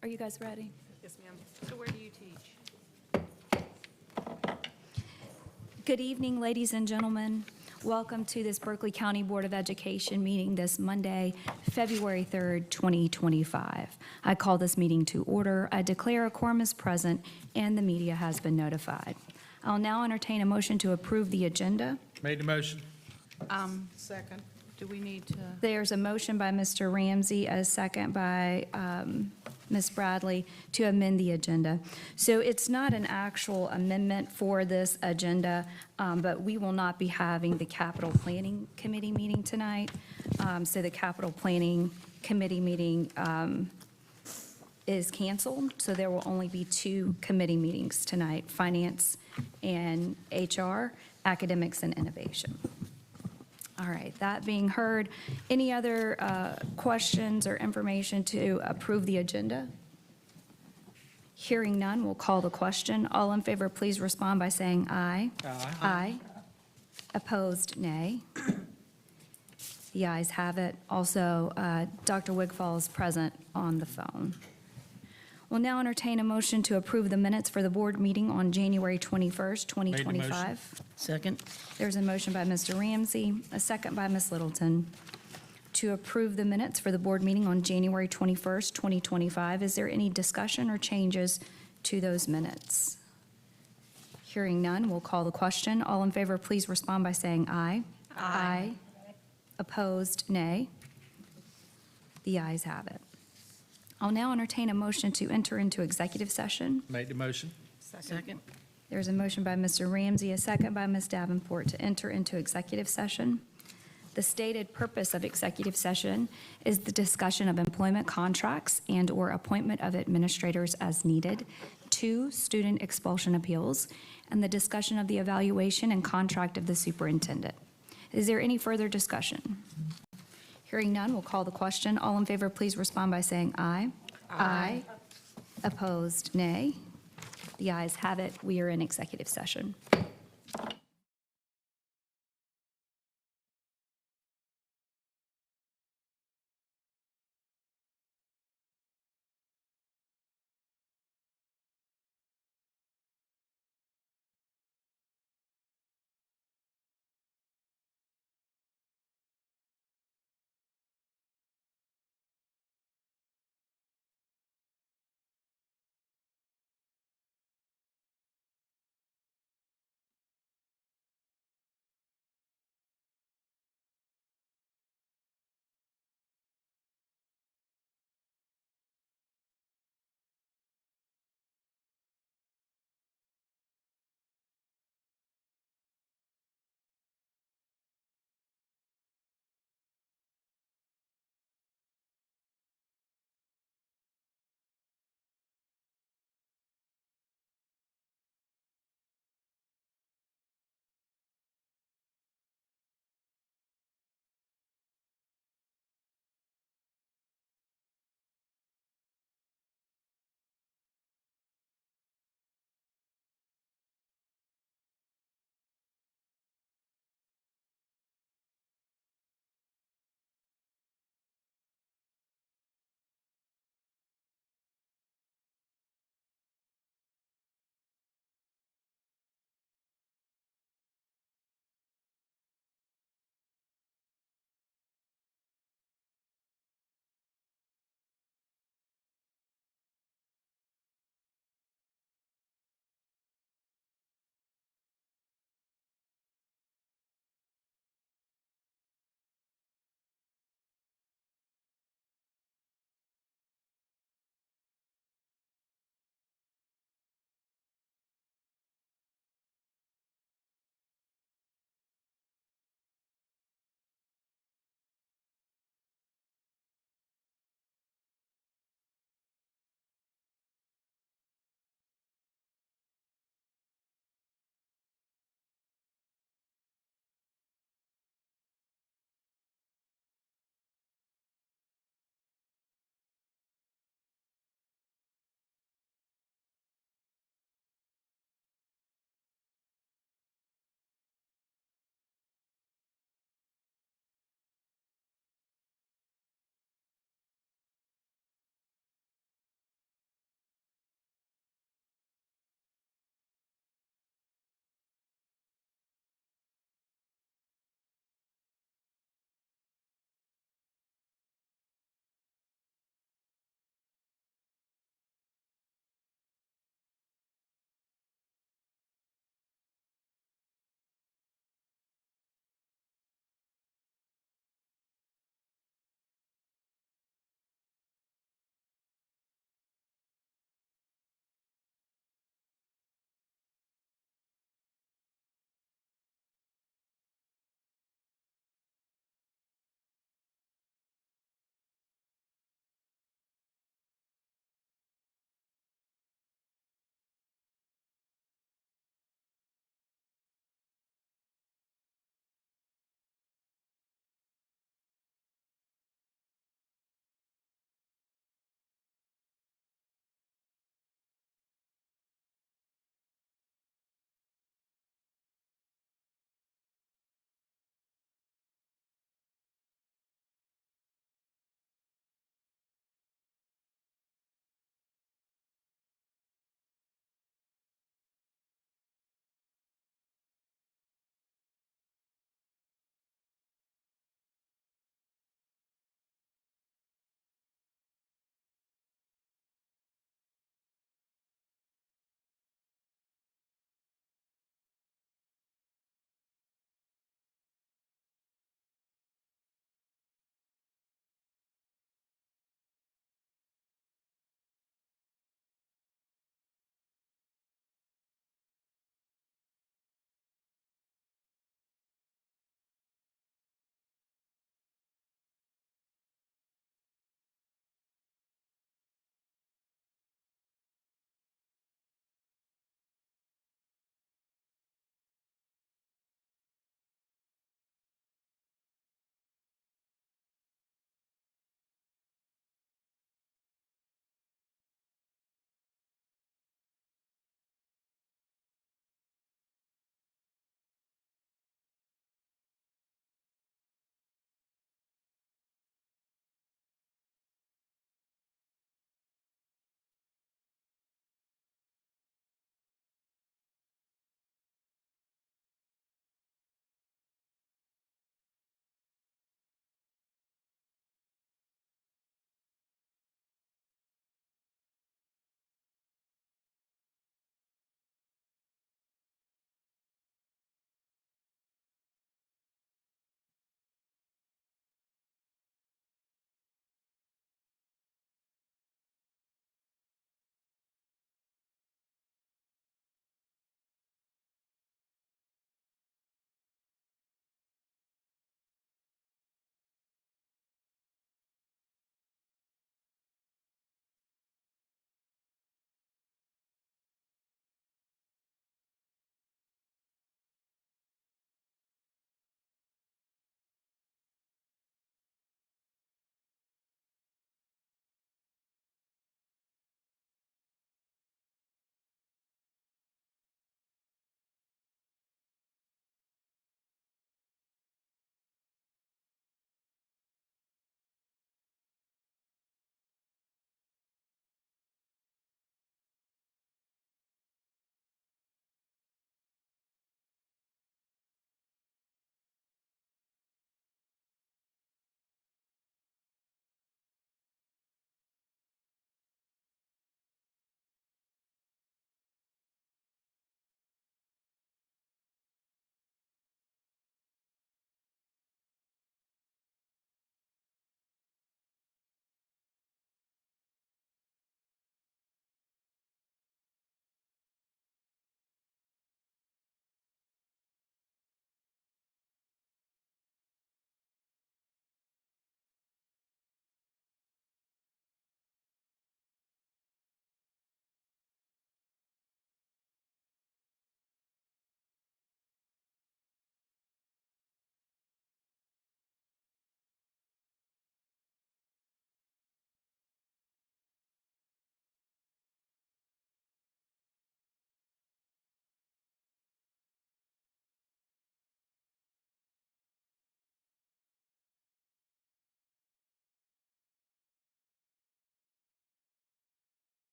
Are you guys ready? Yes, ma'am. So where do you teach? Good evening, ladies and gentlemen. Welcome to this Berkeley County Board of Education meeting this Monday, February 3rd, 2025. I call this meeting to order. I declare a quorum is present and the media has been notified. I'll now entertain a motion to approve the agenda. Made the motion. Second. Do we need to? There's a motion by Mr. Ramsey, a second by Ms. Bradley to amend the agenda. So it's not an actual amendment for this agenda, but we will not be having the Capital Planning Committee meeting tonight. So the Capital Planning Committee meeting is canceled, so there will only be two committee meetings tonight, Finance and HR, Academics and Innovation. All right, that being heard, any other questions or information to approve the agenda? Hearing none, we'll call the question. All in favor, please respond by saying aye. Aye. Aye. Opposed, nay. The ayes have it. Also, Dr. Wigfall is present on the phone. We'll now entertain a motion to approve the minutes for the board meeting on January 21st, 2025. Second. There's a motion by Mr. Ramsey, a second by Ms. Littleton, to approve the minutes for the board meeting on January 21st, 2025. Is there any discussion or changes to those minutes? Hearing none, we'll call the question. All in favor, please respond by saying aye. Aye. Opposed, nay. The ayes have it. I'll now entertain a motion to enter into executive session. Made the motion. Second. There's a motion by Mr. Ramsey, a second by Ms. Davenport to enter into executive session. The stated purpose of executive session is the discussion of employment contracts and/or appointment of administrators as needed, 2, student expulsion appeals, and the discussion of the evaluation and contract of the superintendent. Is there any further discussion? Hearing none, we'll call the question. All in favor, please respond by saying aye. Aye. Opposed, nay. The ayes have it. We are in executive session.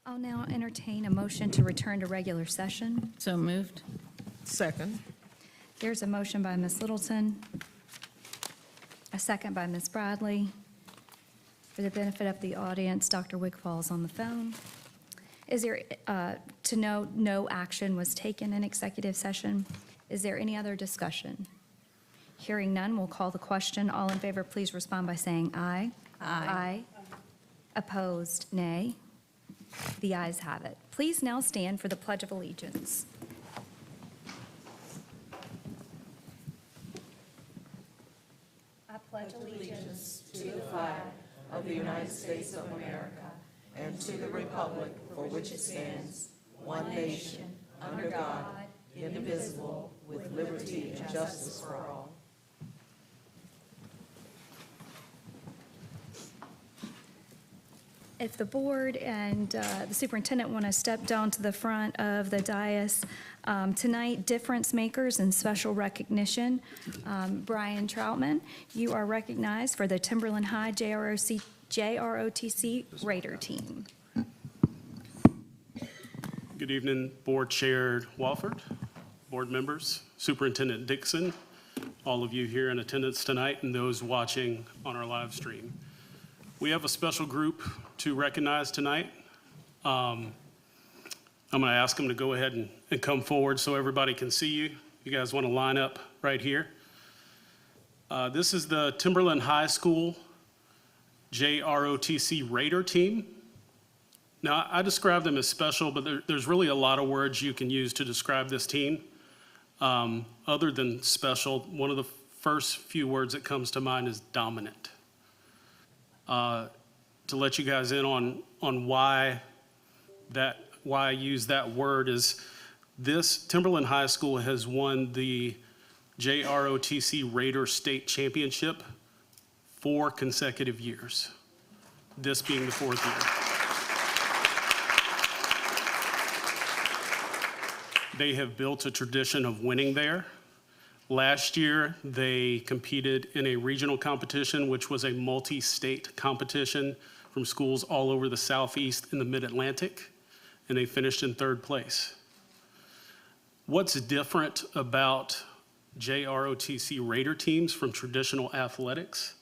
I'll now entertain a motion to return to regular session. So moved. Second. There's a motion by Ms. Littleton, a second by Ms. Bradley. For the benefit of the audience, Dr. Wigfall is on the phone. Is there, to note, no action was taken in executive session. Is there any other discussion? Hearing none, we'll call the question. All in favor, please respond by saying aye. Aye. Opposed, nay. The ayes have it. Please now stand for the Pledge of Allegiance. I pledge allegiance Of the United States of America and to the republic for which it stands, one nation, under God, indivisible, with liberty and justice for all. If the board and the superintendent want to step down to the front of the dais, tonight, difference makers and special recognition. Brian Troutman, you are recognized for the Timberland High JROTC Raider Team. Good evening, Board Chair Walford, board members, Superintendent Dixon, all of you here in attendance tonight, and those watching on our live stream. We have a special group to recognize tonight. I'm going to ask them to go ahead and come forward so everybody can see you. You guys want to line up right here. This is the Timberland High School JROTC Raider Team. Now, I describe them as special, but there's really a lot of words you can use to describe this team. Other than special, one of the first few words that comes to mind is dominant. To let you guys in on why I use that word is this Timberland High School has won the JROTC Raider State Championship 4 consecutive years, this being the 4th year. They have built a tradition of winning there. Last year, they competed in a regional competition, which was a multi-state competition from schools all over the Southeast and the Mid-Atlantic, and they finished in 3rd place. What's different about JROTC Raider teams from traditional athletics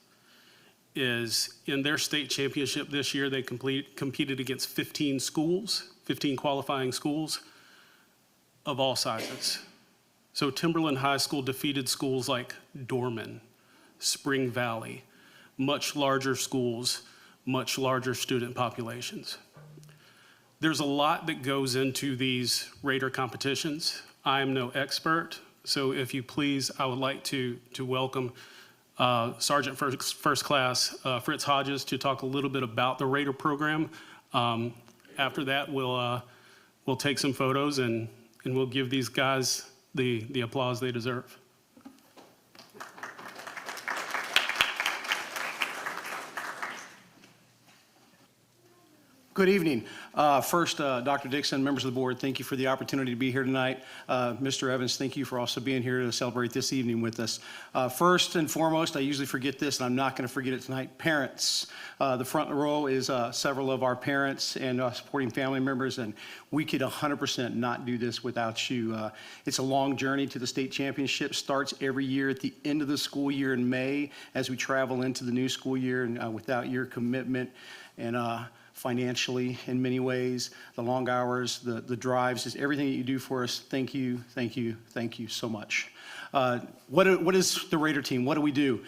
is in their state championship this year, they competed against 15 schools, 15 qualifying schools of all sizes. So Timberland High School defeated schools like Dorman, Spring Valley, much larger schools, much larger student populations. There's a lot that goes into these Raider competitions. I am no expert, so if you please, I would like to welcome Sergeant First Class Fritz Hodges to talk a little bit about the Raider program. After that, we'll take some photos and we'll give these guys the applause they deserve. Good evening. First, Dr. Dixon, members of the board, thank you for the opportunity to be here tonight. Mr. Evans, thank you for also being here to celebrate this evening with us. First and foremost, I usually forget this, and I'm not going to forget it tonight, parents. The front row is several of our parents and supporting family members, and we could 100% not do this without you. It's a long journey to the state championship. Starts every year at the end of the school year in May as we travel into the new school year, and without your commitment and financially in many ways, the long hours, the drives, just everything that you do for us. Thank you, thank you, thank you so much. What is the Raider team? What do?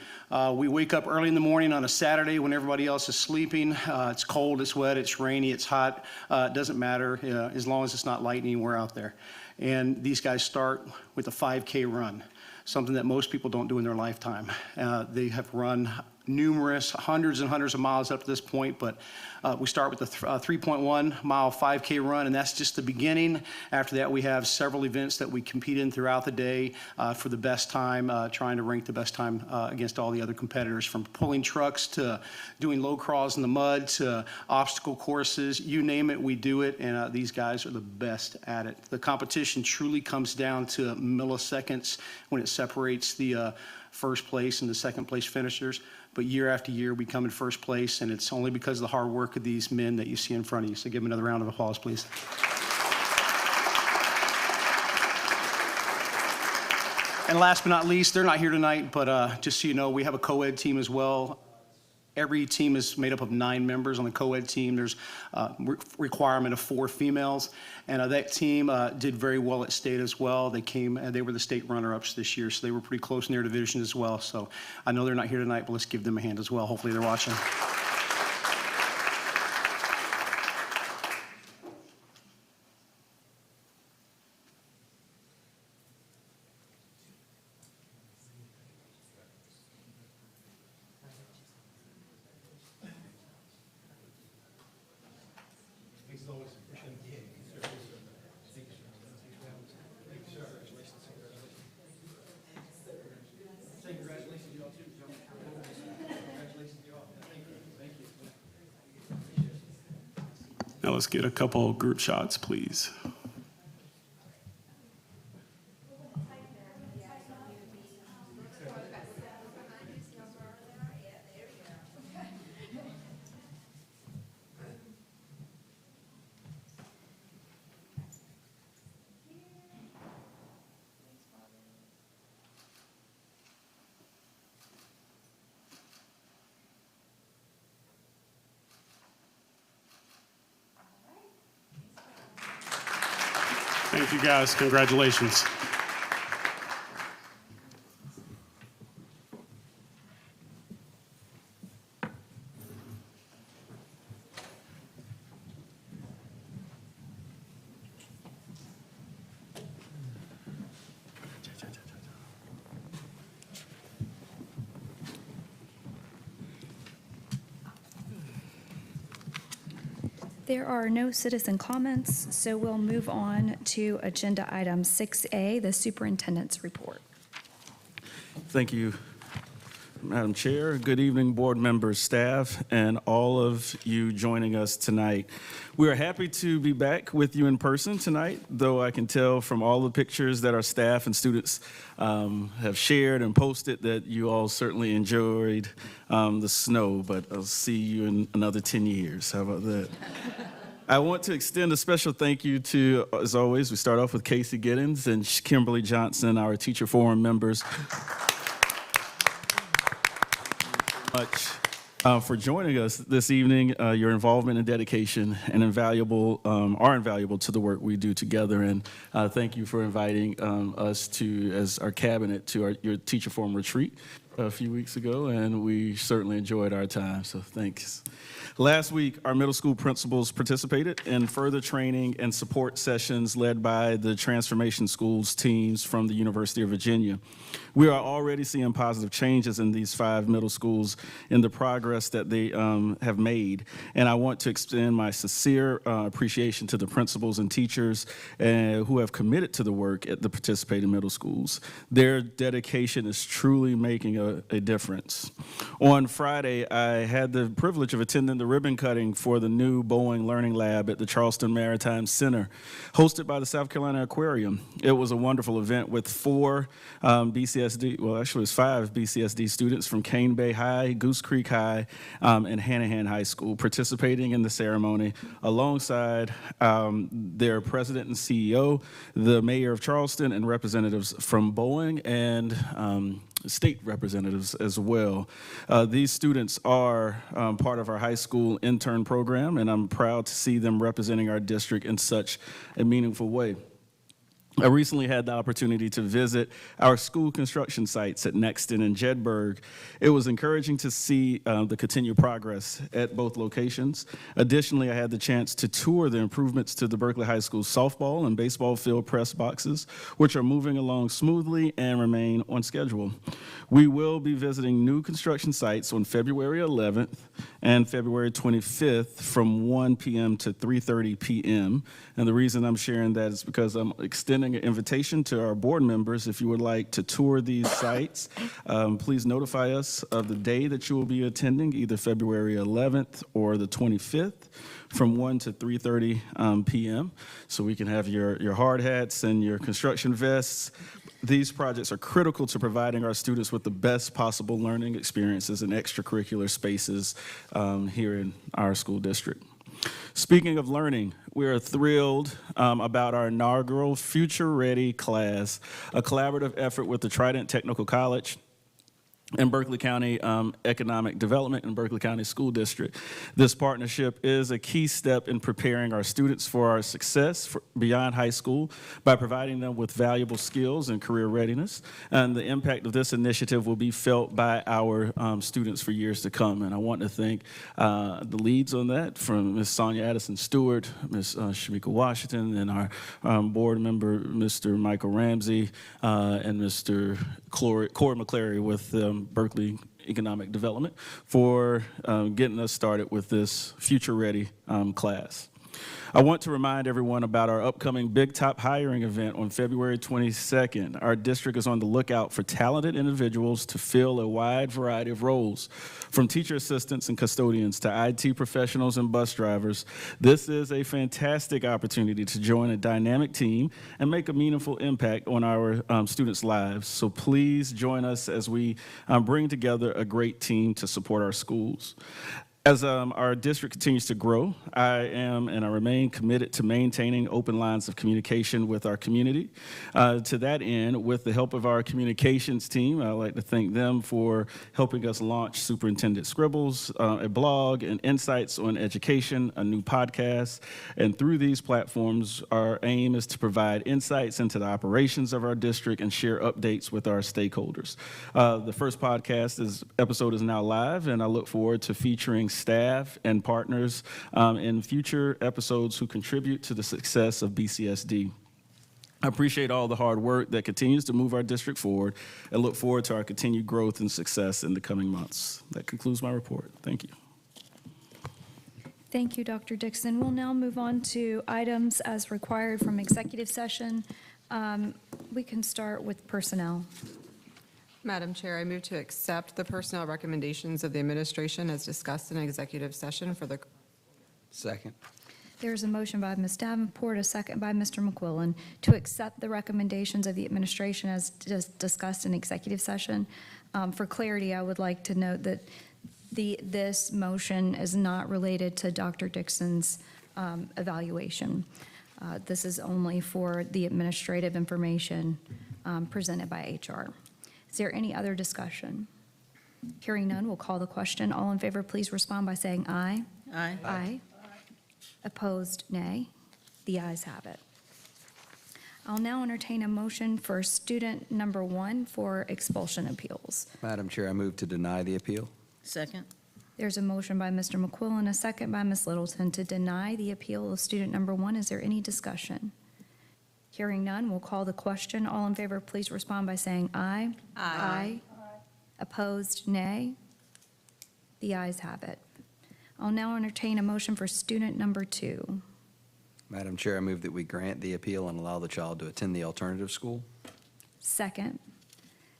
We wake up early in the morning on a Saturday when everybody else is sleeping. It's cold, it's wet, it's rainy, it's hot. It doesn't matter as long as it's not lightning, we're out there. And these guys start with a 5K run, something that most people don't do in their lifetime. They have run numerous, hundreds and hundreds of miles up to this point, but we start with the 3.1 mile 5K run, and that's just the beginning. After that, we have several events that we compete in throughout the day for the best time, trying to rank the best time against all the other competitors, from pulling trucks to doing low crawls in the mud to obstacle courses. You name it, we do it, and these guys are the best at it. The competition truly comes down to milliseconds when it separates the first place and the second place finishers. but year after year, we come in first place, and it's only because of the hard work of these men that you see in front of you. So give them another round of applause, please. And last but not least, they're not here tonight, but just so you know, we have a co-ed team as well. Every team is made up of 9 members on the co-ed team. There's a requirement of 4 females, and that team did very well at state as well. They were the state runner-ups this year, so they were pretty close in their division as well. So I know they're not here tonight, but let's give them a hand as well. Hopefully they're watching. Now let's get a couple group shots, please. Thank you, guys. Congratulations. There are no citizen comments, so we'll move on to agenda item 6A, the superintendent's report. Thank you, Madam Chair. Good evening, board members, staff, and all of you joining us tonight. We are happy to be back with you in person tonight, though I can tell from all the pictures that our staff and students have shared and posted that you all certainly enjoyed the snow, but I'll see you in another 10 years. How about that? I want to extend a special thank you to, as always, we start off with Casey Giddens and Kimberly Johnson, our teacher forum members. Much for joining us this evening. Your involvement and dedication and are invaluable to the work we do together. And thank you for inviting us to, as our cabinet, to your teacher forum retreat a few weeks ago, and we certainly enjoyed our time. So thanks. Last week, our middle school principals participated in further training and support sessions led by the Transformation Schools teams from the University of Virginia. We are already seeing positive changes in these 5 middle schools in the progress that they have made. And I want to extend my sincere appreciation to the principals and teachers who have committed to the work at the participating middle schools. Their dedication is truly making a difference. On Friday, I had the privilege of attending the ribbon cutting for the new Boeing Learning Lab at the Charleston Maritime Center, hosted by the South Carolina Aquarium. It was a wonderful event with 4 BCSD, well, actually it was 5 BCSD students from Cane Bay High, Goose Creek High, and Hanahan High School participating in the ceremony alongside their president and CEO, the mayor of Charleston, and representatives from Boeing and state representatives as well. These students are part of our high school intern program, and I'm proud to see them representing our district in such a meaningful way. I recently had the opportunity to visit our school construction sites at Nexton and Jedburgh. It was encouraging to see the continued progress at both locations. Additionally, I had the chance to tour the improvements to the Berkeley High School softball and baseball field press boxes, which are moving along smoothly and remain on schedule. We will be visiting new construction sites on February 11th and February 25th from 1 p.m. to 3:30 p.m. And the reason I'm sharing that is because I'm extending an invitation to our board members. If you would like to tour these sites, please notify us of the day that you will be attending, either February 11th or the 25th from 1 to 3:30 p.m. so we can have your hard hats and your construction vests. These projects are critical to providing our students with the best possible learning experiences and extracurricular spaces here in our school district. Speaking of learning, we are thrilled about our inaugural Future Ready class, a collaborative effort with the Trident Technical College and Berkeley County Economic Development and Berkeley County School District. This partnership is a key step in preparing our students for our success beyond high school by providing them with valuable skills and career readiness. And the impact of this initiative will be felt by our students for years to come. And I want to thank the leads on that, from Ms. Sonia Addison Stewart, Ms. Shamika Washington, and our board member, Mr. Michael Ramsey, and Mr. Corey McClary with Berkeley Economic Development for getting us started with this Future Ready class. I want to remind everyone about our upcoming Big Top hiring event on February 22nd. Our district is on the lookout for talented individuals to fill a wide variety of roles, from teacher assistants and custodians to IT professionals and bus drivers. This is a fantastic opportunity to join a dynamic team and make a meaningful impact on our students' lives. So please join us as we bring together a great team to support our schools. As our district continues to grow, I am and I remain committed to maintaining open lines of communication with our community. To that end, with the help of our communications team, I'd like to thank them for helping us launch Superintendent Scribbles, a blog, and Insights on Education, a new podcast. And through these platforms, our aim is to provide insights into the operations of our district and share updates with our stakeholders. The first episode is now live, and I look forward to featuring staff and partners in future episodes who contribute to the success of BCSD. I appreciate all the hard work that continues to move our district forward and look forward to our continued growth and success in the coming months. That concludes my report. Thank you. Thank you, Dr. Dixon. We'll now move on to items as required from executive session. We can start with personnel. Madam Chair, I move to accept the personnel recommendations of the administration as discussed in executive session for the... Second. There's a motion by Ms. Davenport, a second by Mr. McQuillan, to accept the recommendations of the administration as discussed in executive session. For clarity, I would like to note that this motion is not related to Dr. Dixon's evaluation. This is only for the administrative information presented by HR. Is there any other discussion? Hearing none, we'll call the question. All in favor, please respond by saying aye. Aye. Aye. Opposed, nay. The ayes have it. I'll now entertain a motion for student number 1 for expulsion appeals. Madam Chair, I move to deny the appeal. Second. There's a motion by Mr. McQuillan, a second by Ms. Littleton to deny the appeal of student number 1. Is there any discussion? Hearing none, we'll call the question. All in favor, please respond by saying aye. Aye. Opposed, nay. The ayes have it. I'll now entertain a motion for student number 2. Madam Chair, I move that we grant the appeal and allow the child to attend the alternative school. Second.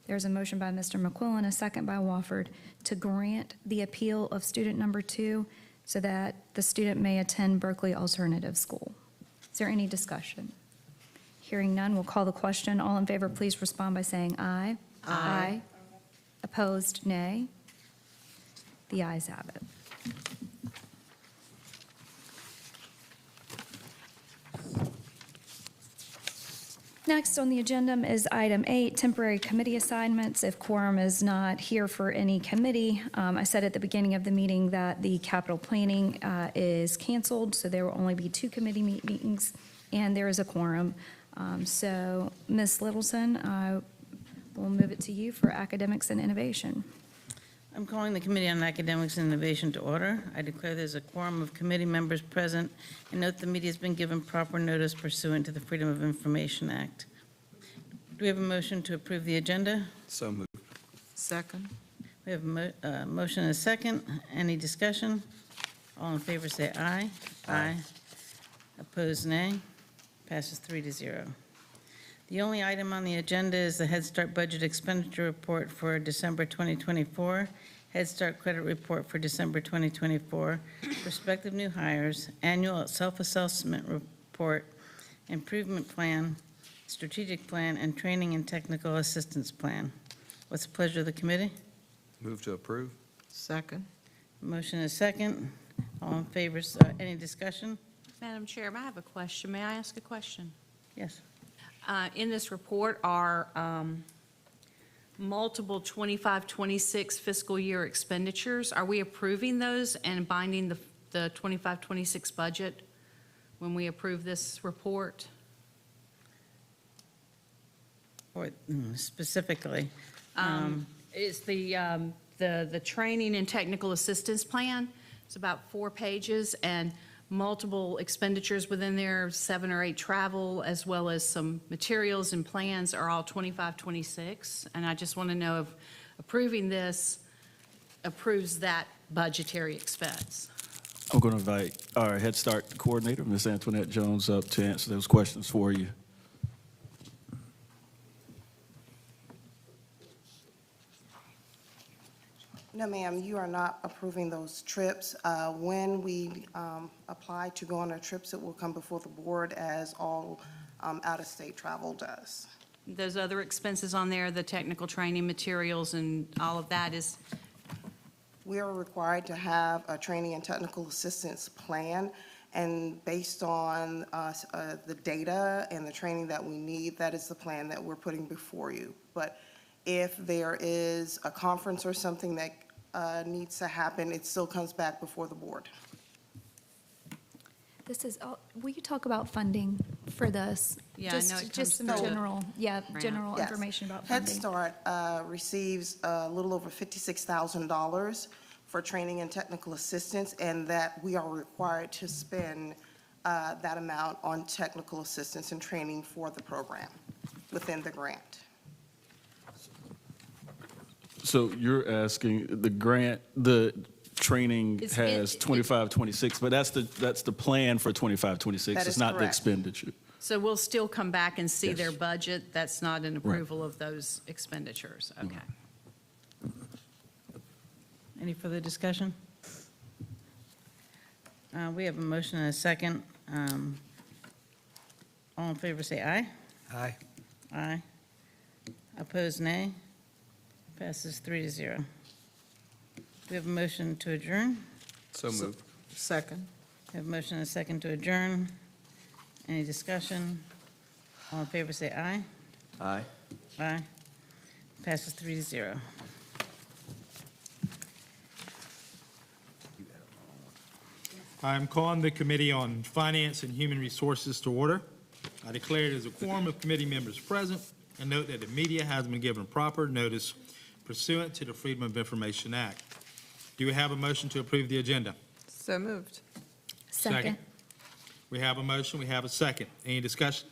There's a motion by Mr. McQuillan, a second by Wofford, to grant the appeal of student number 2 so that the student may attend Berkeley Alternative School. Is there any discussion? Hearing none, we'll call the question. All in favor, please respond by saying aye. Aye. Opposed, nay. The ayes have it. Next on the agenda is item 8, temporary committee assignments. If quorum is not here for any committee, I said at the beginning of the meeting that the capital planning is canceled, so there will only be 2 committee meetings, and there is a quorum. So, Ms. Littleton, I will move it to you for academics and innovation. I'm calling the Committee on Academics and Innovation to order. I declare there's a quorum of committee members present and note the media has been given proper notice pursuant to the Freedom of Information Act. Do we have a motion to approve the agenda? So moved. Second. We have a motion and a second. Any discussion? All in favor say aye. Aye. Opposed, nay. Passes 3-0. The only item on the agenda is the Head Start Budget Expenditure Report for December 2024, Head Start Credit Report for December 2024, prospective new hires, annual self-assessment report, improvement plan, strategic plan, and training and technical assistance plan. What's the pleasure of the committee? Move to approve. Second. Motion is second. All in favor, any discussion? Madam Chair, I have a question. May I ask a question? Yes. In this report are multiple 25-26 fiscal year expenditures. Are we approving those and binding the 25-26 budget when we approve this report? Or specifically? Is the training and technical assistance plan. It's about 4 pages and multiple expenditures within there, 7 or 8 travel, as well as some materials and plans are all 25-26. And I just want to know if approving this approves that budgetary expense. I'm going to invite our Head Start coordinator, Ms. Antoinette Jones, up to answer those questions for you. No, ma'am, you are not approving those trips. When we apply to go on our trips, it will come before the board as all out-of-state travel does. Those other expenses on there, the technical training materials and all of that is, We are required to have a training and technical assistance plan, and based on the data and the training that we need, that is the plan that we're putting before you. But if there is a conference or something that needs to happen, it still comes back before the board. This is, will you talk about funding for this? Yeah, I know it Just some comes through the general, general Yes. information about Head funding. Start receives a little over $56,000 for training and technical assistance, and that we are required to spend that amount on technical assistance and training for the program within the grant. So you're asking, the grant, the training It's- has it- 25, 26, but that's the plan for 25, 26. That It's is not the correct. expenditure. so we'll still come back and see their Yes. budget. That's not an approval of those expenditures. Okay. Any further discussion? We have a motion and a second. All in favor, say aye. Aye. Aye. Opposed, nay. Passes 3-0. We have a motion to adjourn. So moved. Second. We have a motion and a second to adjourn. Any discussion? All in favor, say aye. Aye. Aye. Passes 3-0. I'm calling the Committee on Finance and Human Resources to order. I declare it as a quorum of committee members present, and note that the media has been given proper notice pursuant to the Freedom of Information Act. Do we have a motion to approve the agenda? So moved. Second. We have a motion, we have a second. Any discussion?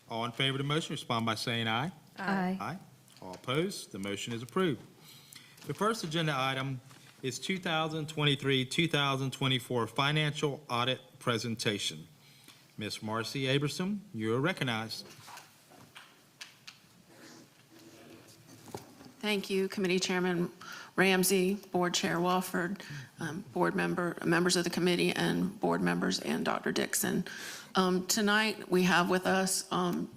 All in favor of the motion, respond by saying aye. Aye. Aye. All opposed, the motion is approved. The first agenda item is 2023-2024 Financial Audit Presentation. Ms. Marcy Aberson, you are recognized. Thank you, Committee Chairman Ramsey, Board Chair Walford, members of the committee, and board members, and Dr. Dixon. Tonight, we have with us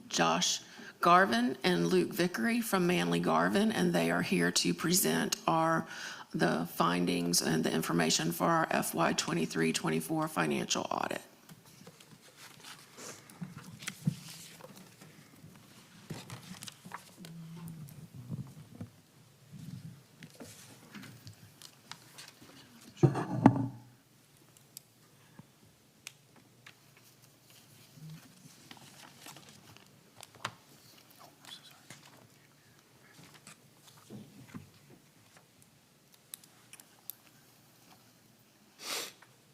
Josh Garvin and Luke Vickery from Manley Garvin, and they are here to present the findings and the information for our FY 23-24 financial audit.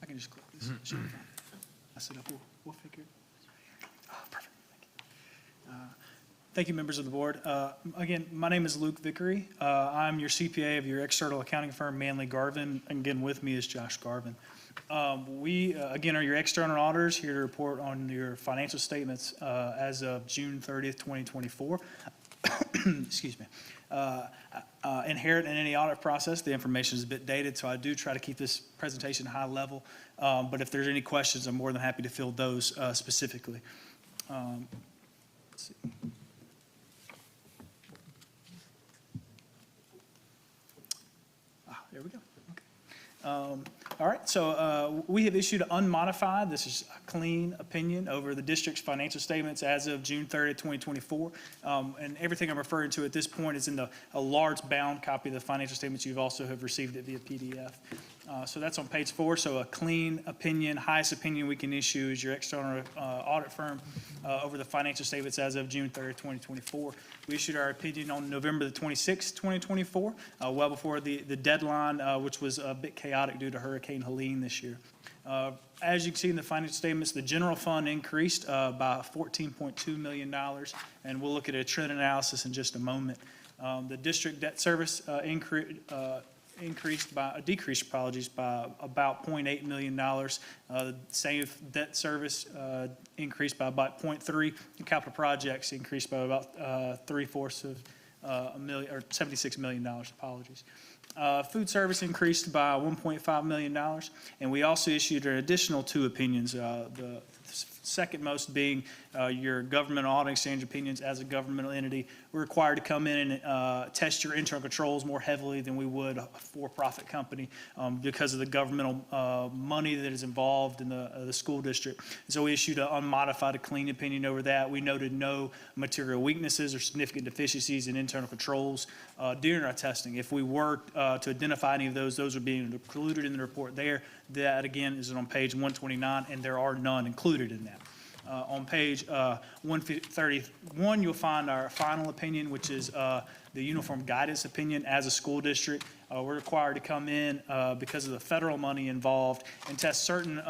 I can just click this. Should be fine. I set up, we'll figure. Oh, perfect. Thank you, members of the board. Again, my name is Luke Vickery. I'm your CPA of your external accounting firm, Manley Garvin. Again, with me is Josh Garvin. We, again, are your external auditors here to report on your financial statements as of June 30th, 2024. Excuse me. Inherent in any audit process, the information is a bit dated, so I do try to keep this presentation high level. But if there's any questions, I'm more than happy to field those specifically. Let's see. There we go. Okay. All right, so we have issued an unmodified, this is a clean opinion over the district's financial statements as of June 30th, 2024. And everything I'm referring to at this point is in a large bound copy of the financial statements. You've also have received it via PDF. So that's on page 4. So a clean opinion, highest opinion we can issue is your external audit firm over the financial statements as of June 30th, 2024. We issued our opinion on November the 26th, 2024, well before the deadline, which was a bit chaotic due to Hurricane Helene this year. As you can see in the financial statements, the general fund increased by $14.2 million, and we'll look at a trend analysis in just a moment. The district debt service decreased by about $0.8 million. The same debt service increased by about 0.3. And capital projects increased by about 3/4 of a million, or $76 million. Apologies. Food service increased by $1.5 million, and we also issued an additional 2 opinions. The second most being your government audit exchange opinions. As a governmental entity, we're required to come in and test your internal controls more heavily than we would a for-profit company because of the governmental money that is involved in the school district. And so we issued an unmodified, a clean opinion over that. We noted no material weaknesses or significant deficiencies in internal controls during our testing. If we were to identify any of those are being included in the report there. That, again, is on page 129, and there are none included in that. On page 131, you'll find our final opinion, which is the uniform guidance opinion. As a school district, we're required to come in because of the federal money involved and test certain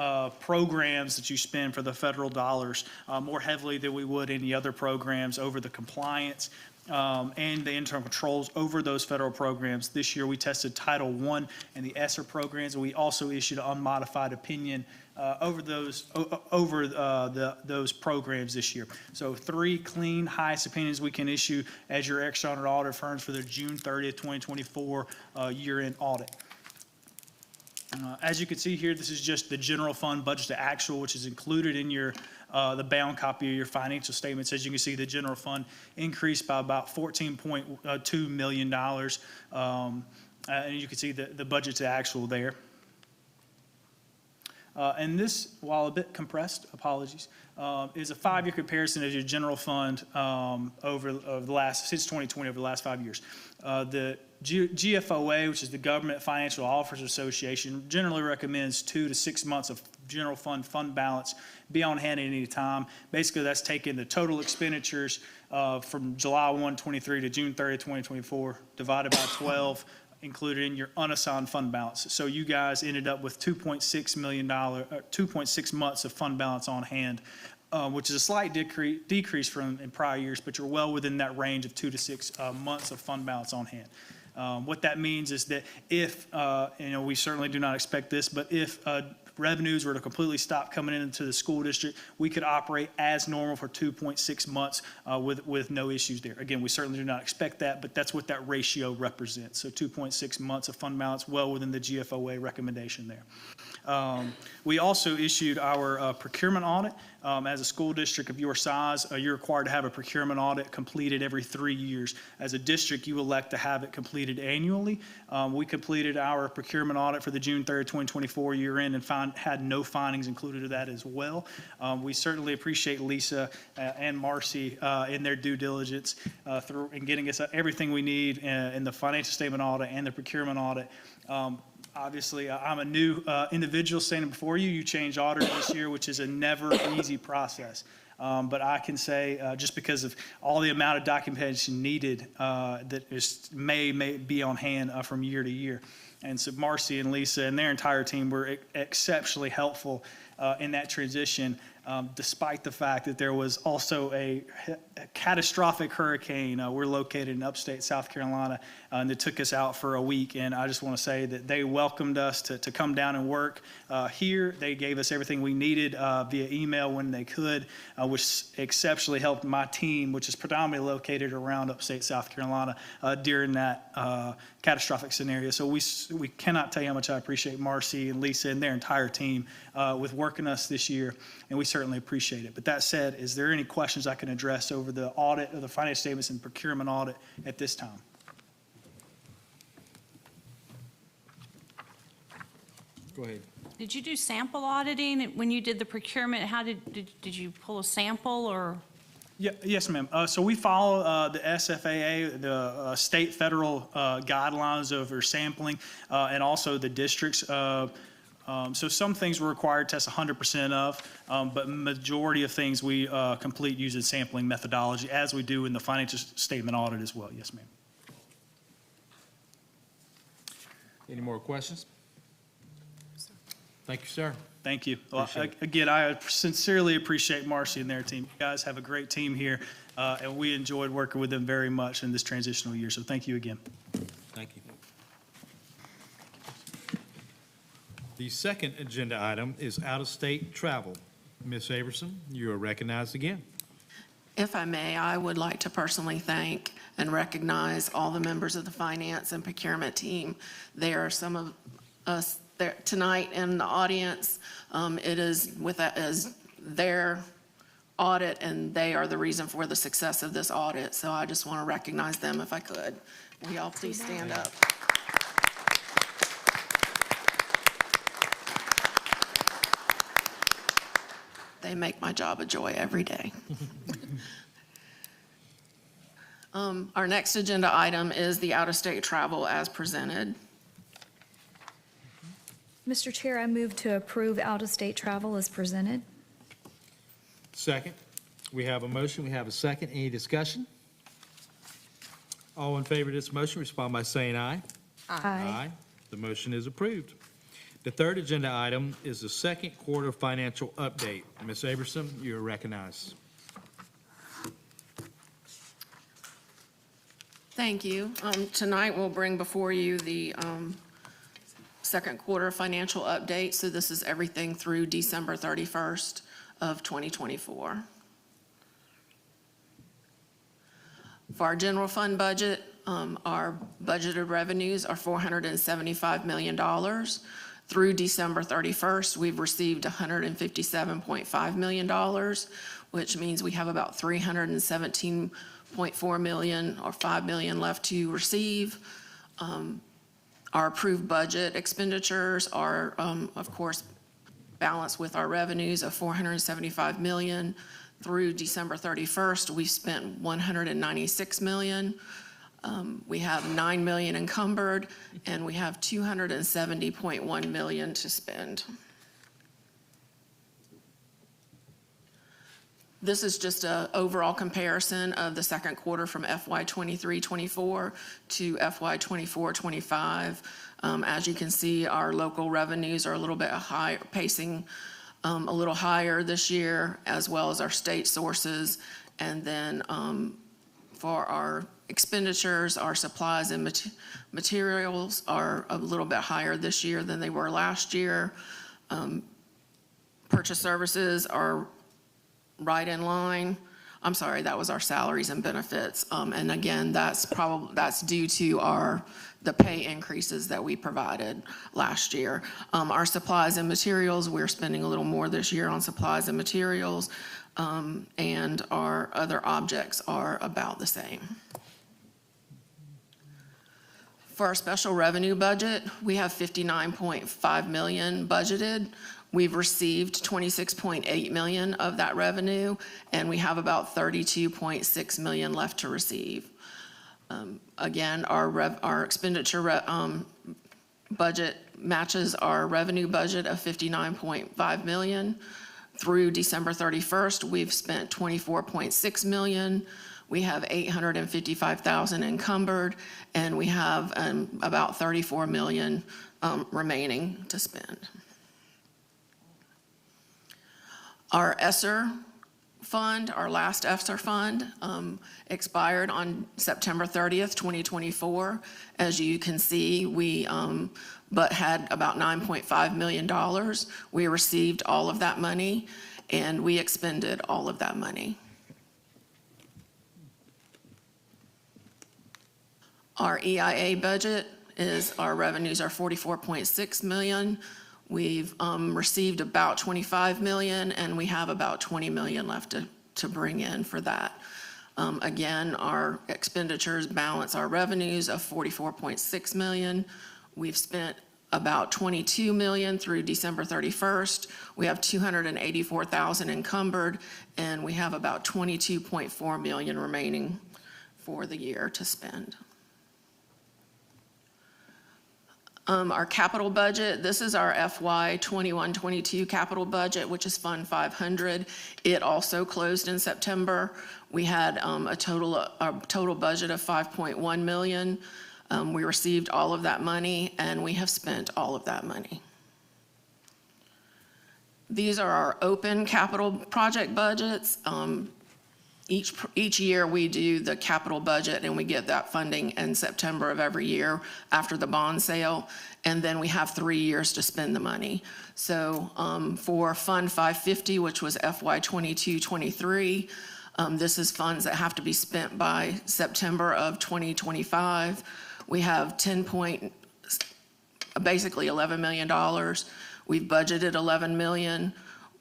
programs that you spend for the federal dollars more heavily than we would any other programs over the compliance and the internal controls over those federal programs. This year we tested Title I and the ESSER programs, and we also issued an unmodified opinion over those programs this year. So 3 clean, highest opinions we can issue as your external audit firms for the June 30th, 2024 year-end audit. As you can see here, this is just the general fund budget to actual, which is included in your the bound copy of your financial statements. As you can see, the general fund increased by about $14.2 million. And you can see the budget to actual there. And this, while a bit compressed, apologies, is a 5-year comparison of your general fund over the last, since 2020, over the last 5 years. The GFOA, which is the Government Financial Officers Association, generally recommends 2 to 6 months of general fund balance be on hand at any time. Basically, that's taking the total expenditures from July 1, 23 to June 30, 2024, divided by 12, included in your unassigned fund balance. So you guys ended up with $2.6 million, 2.6 months of fund balance on hand, which is a slight decrease from in prior years, but you're well within that range of 2 to 6 months of fund balance on hand. What that means is that if, we certainly do not expect this, but if revenues were to completely stop coming into the school district, we could operate as normal for 2.6 months with no issues there. Again, we certainly do not expect that, but that's what that ratio represents. So 2.6 months of fund balance, well within the GFOA recommendation there. We also issued our procurement audit. As a school district of your size, you're required to have a procurement audit completed every 3 years. As a district, you elect to have it completed annually. We completed our procurement audit for the June 3rd, 2024 year end and had no findings included of that as well. We certainly appreciate Lisa and Marcy in their due diligence in getting us everything we need in the financial statement audit and the procurement audit. Obviously, I'm a new individual standing before you. You changed auditors this year, which is a never easy process. But I can say, just because of all the amount of documentation needed that may be on hand from year to year. And so Marcy and Lisa and their entire team were exceptionally helpful in that transition, despite the fact that there was also a catastrophic hurricane. We're located in upstate South Carolina, and it took us out for a week. And I just want to say that they welcomed us to come down and work here. They gave us everything we needed via email when they could, which exceptionally helped my team, which is predominantly located around upstate South Carolina during that catastrophic scenario. So we cannot tell you how much I appreciate Marcy and Lisa and their entire team with working us this year, and we certainly appreciate it. But that said, is there any questions I can address over over the audit of the finance statements and procurement audit at this time. Go ahead. Did you do sample auditing when you did the procurement? How did you pull a sample or? Yeah, yes, ma'am. So we follow the SFAA, the state federal guidelines over sampling, and also the districts. So some things we're required to test 100% of, but majority of things we complete using sampling methodology, as we do in the financial statement audit as well. Yes, ma'am. Any more questions? Thank you, sir. Thank you. Well, Appreciate it. again, I sincerely appreciate Marcy and their team. You guys have a great team here, and we enjoyed working with them very much in this transitional year. So thank you again. Thank you. The second agenda item is out-of-state travel. Ms. Averson, you are recognized again. If I may, I would like to personally thank and recognize all the members of the finance and procurement team. They are some of us there tonight in the audience. It is as their audit, and they are the reason for the success of this audit. So I just want to recognize them if I could. Will y'all please stand up? They make my job a joy every day. Our next agenda item is the out-of-state travel as presented. Mr. Chair, I move to approve out-of-state travel as presented. Second. We have a motion. We have a second. Any discussion? All in favor of this motion, respond by saying aye. Aye. The motion is approved. The third agenda item is the second quarter financial update. Ms. Averson, you are recognized. Thank you. Tonight, we'll bring before you the second quarter financial update. So this is everything through December 31st of 2024. For our general fund budget, our budgeted revenues are $475 million. Through December 31st, we've received $157.5 million, which means we have about $317.4 million or $5 million left to receive. Our approved budget expenditures are, of course, balanced with our revenues of $475 million. Through December 31st, we spent $196 million. We have $9 million encumbered, and we have $270.1 million to spend. This is just an overall comparison of the second quarter from FY 23-24 to FY 24-25. As you can see, our local revenues are a little bit high, pacing a little higher this year, as well as our state sources. And then for our expenditures, our supplies and materials are a little bit higher this year than they were last year. Purchase services are right in line. I'm sorry, that was our salaries and benefits. And again, that's due to the pay increases that we provided last year. Our supplies and materials, we're spending a little more this year on supplies and materials, and our other objects are about the same. For our special revenue budget, we have $59.5 million budgeted. We've received $26.8 million of that revenue, and we have about $32.6 million left to receive. Again, our expenditure budget matches our revenue budget of $59.5 million. Through December 31st, we've spent $24.6 million. We have $855,000 encumbered, and we have about $34 million remaining to spend. Our ESSER fund, our last ESSER fund, expired on September 30th, 2024. As you can see, we but had about $9.5 million. We received all of that money, and we expended all of that money. Our EIA budget is, our revenues are $44.6 million. We've received about $25 million, and we have about $20 million left to bring in for that. Again, our expenditures balance our revenues of $44.6 million. We've spent about $22 million through December 31st. We have $284,000 encumbered, and we have about $22.4 million remaining for the year to spend. Our capital budget, this is our FY 21-22 capital budget, which is Fund 500. It also closed in September. We had a total budget of $5.1 million. We received all of that money, and we have spent all of that money. These are our open capital project budgets. Each year, we do the capital budget, and we get that funding in September of every year after the bond sale, and then we have 3 years to spend the money. So for Fund 550, which was FY 22-23, this is funds that have to be spent by September of 2025. We have basically $11 million. We've budgeted $11 million.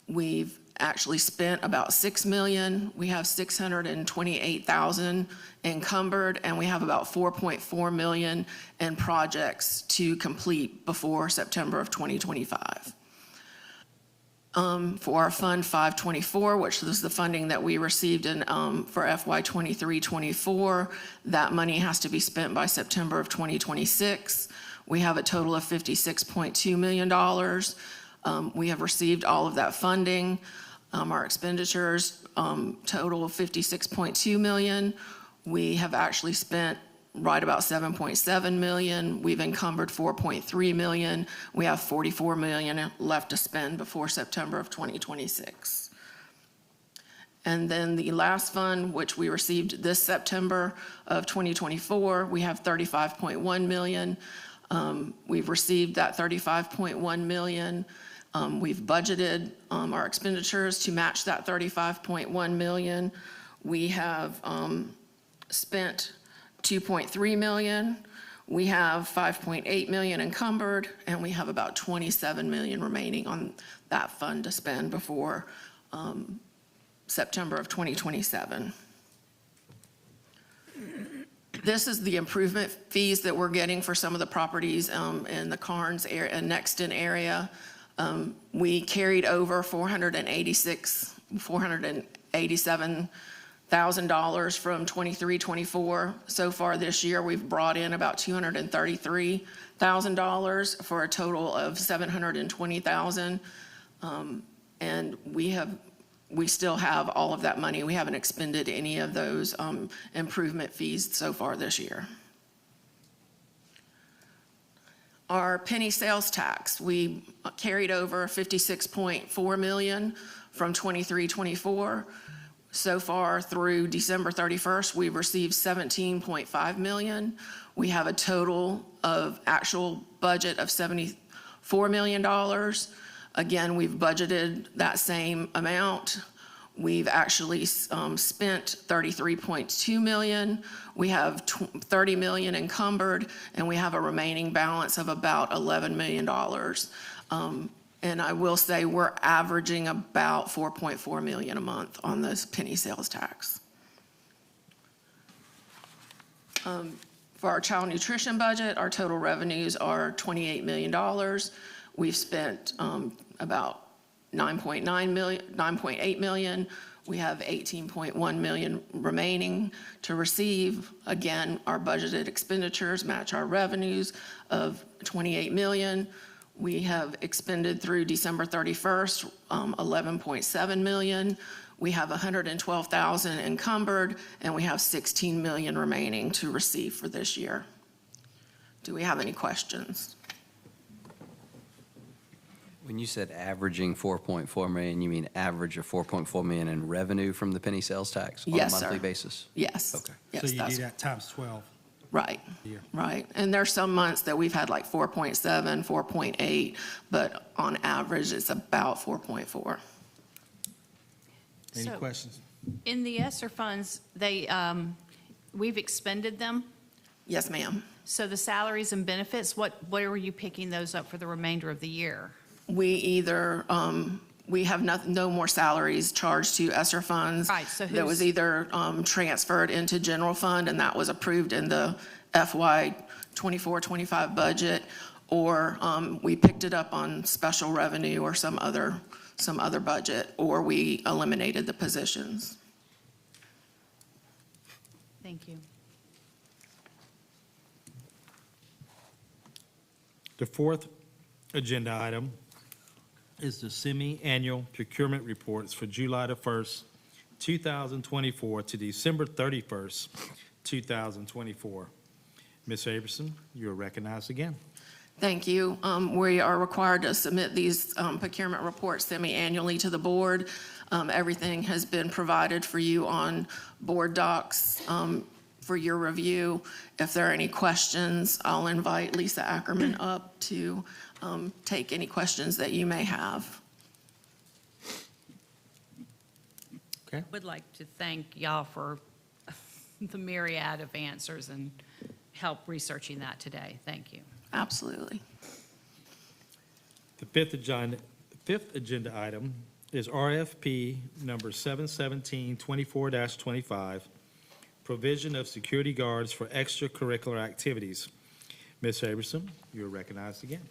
We've actually spent about $6 million. We have $628,000 encumbered, and we have about $4.4 million in projects to complete before September of 2025. For our Fund 524, which is the funding that we received in for FY 23-24, that money has to be spent by September of 2026. We have a total of $56.2 million. We have received all of that funding. Our expenditures total of $56.2 million. We have actually spent right about $7.7 million. We've encumbered $4.3 million. We have $44 million left to spend before September of 2026. And then the last fund, which we received this September of 2024, we have $35.1 million. We've received that $35.1 million. We've budgeted our expenditures to match that $35.1 million. We have spent $2.3 million. We have $5.8 million encumbered, and we have about $27 million remaining on that fund to spend before September of 2027. This is the improvement fees that we're getting for some of the properties in the Carnes area and Nexton area. We carried over $487,000 from 23-24. So far this year, we've brought in about $233,000 for a total of $720,000. And we still have all of that money. We haven't expended any of those improvement fees so far this year. Our penny sales tax, we carried over $56.4 million from 23-24. So far through December 31st, we've received $17.5 million. We have a total of actual budget of $74 million. Again, we've budgeted that same amount. We've actually spent $33.2 million. We have $30 million encumbered, and we have a remaining balance of about $11 million. And I will say we're averaging about $4.4 million a month on this penny sales tax. For our child nutrition budget, our total revenues are $28 million. We've spent about $9.8 million. We have $18.1 million remaining to receive. Again, our budgeted expenditures match our revenues of $28 million. We have expended through December 31st, $11.7 million. We have $112,000 encumbered, and we have $16 million remaining to receive for this year. Do we have any questions? When you said averaging 4.4 million, you mean average of 4.4 million in revenue from the penny sales tax on a Yes, monthly sir. basis? Yes. Okay. Yes, So you do that's that times 12 right. a year. Right. And there's some months that we've had like 4.7, 4.8, but on average, it's about 4.4. Any So- questions? In the ESSER funds, we've expended them. Yes, ma'am. So the salaries and benefits, where were you picking those up for the remainder of the year? We either, we have no more salaries charged to ESSER funds. Right, so That was who's- either transferred into general fund, and that was approved in the FY 24-25 budget, or we picked it up on special revenue or some other budget, or we eliminated the positions. Thank you. The fourth agenda item is the semi-annual procurement reports for July the 1st, 2024 to December 31st, 2024. Ms. Aberson, you are recognized again. Thank you. We are required to submit these procurement reports semi-annually to the board. Everything has been provided for you on board docs for your review. If there are any questions, I'll invite Lisa Ackerman up to take any questions that you may have. Okay. Would like to thank y'all for the myriad of answers and help researching that today. Thank you. Absolutely. The fifth agenda item is RFP number 717-24-25, provision of security guards for extracurricular activities. Ms. Aberson, you are recognized again.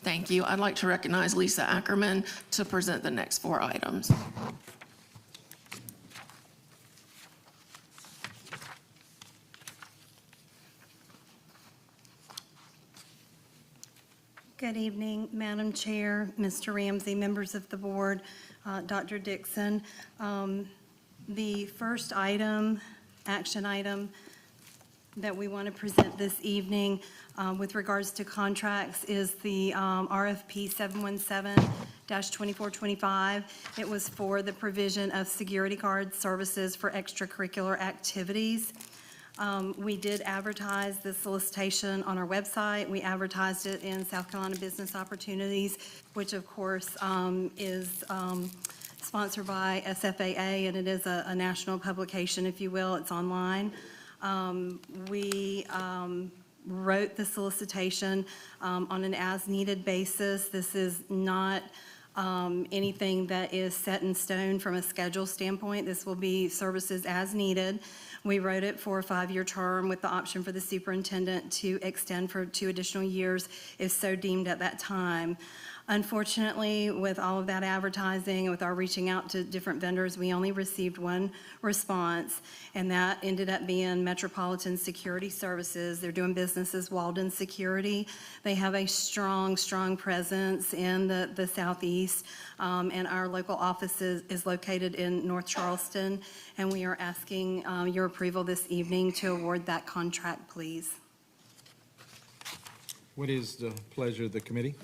Thank you. I'd like to recognize Lisa Ackerman to present the next 4 items. Good evening, Madam Chair, Mr. Ramsey, members of the board, Dr. Dixon. The first item, action item that we want to present this evening with regards to contracts is the RFP 717-2425. It was for the provision of security guard services for extracurricular activities. We did advertise the solicitation on our website. We advertised it in South Carolina Business Opportunities, which of course is sponsored by SFAA, and it is a national publication, if you will. It's online. We wrote the solicitation on an as-needed basis. This is not anything that is set in stone from a schedule standpoint. This will be services as needed. We wrote it for a 5-year term with the option for the superintendent to extend for 2 additional years if so deemed at that time. Unfortunately, with all of that advertising and with our reaching out to different vendors, we only received 1 response, and that ended up being Metropolitan Security Services. They're doing business as Walden Security. They have a strong presence in the Southeast, and our local office is located in North Charleston, and we are asking your approval this evening to award that contract, please. What is the pleasure of the committee?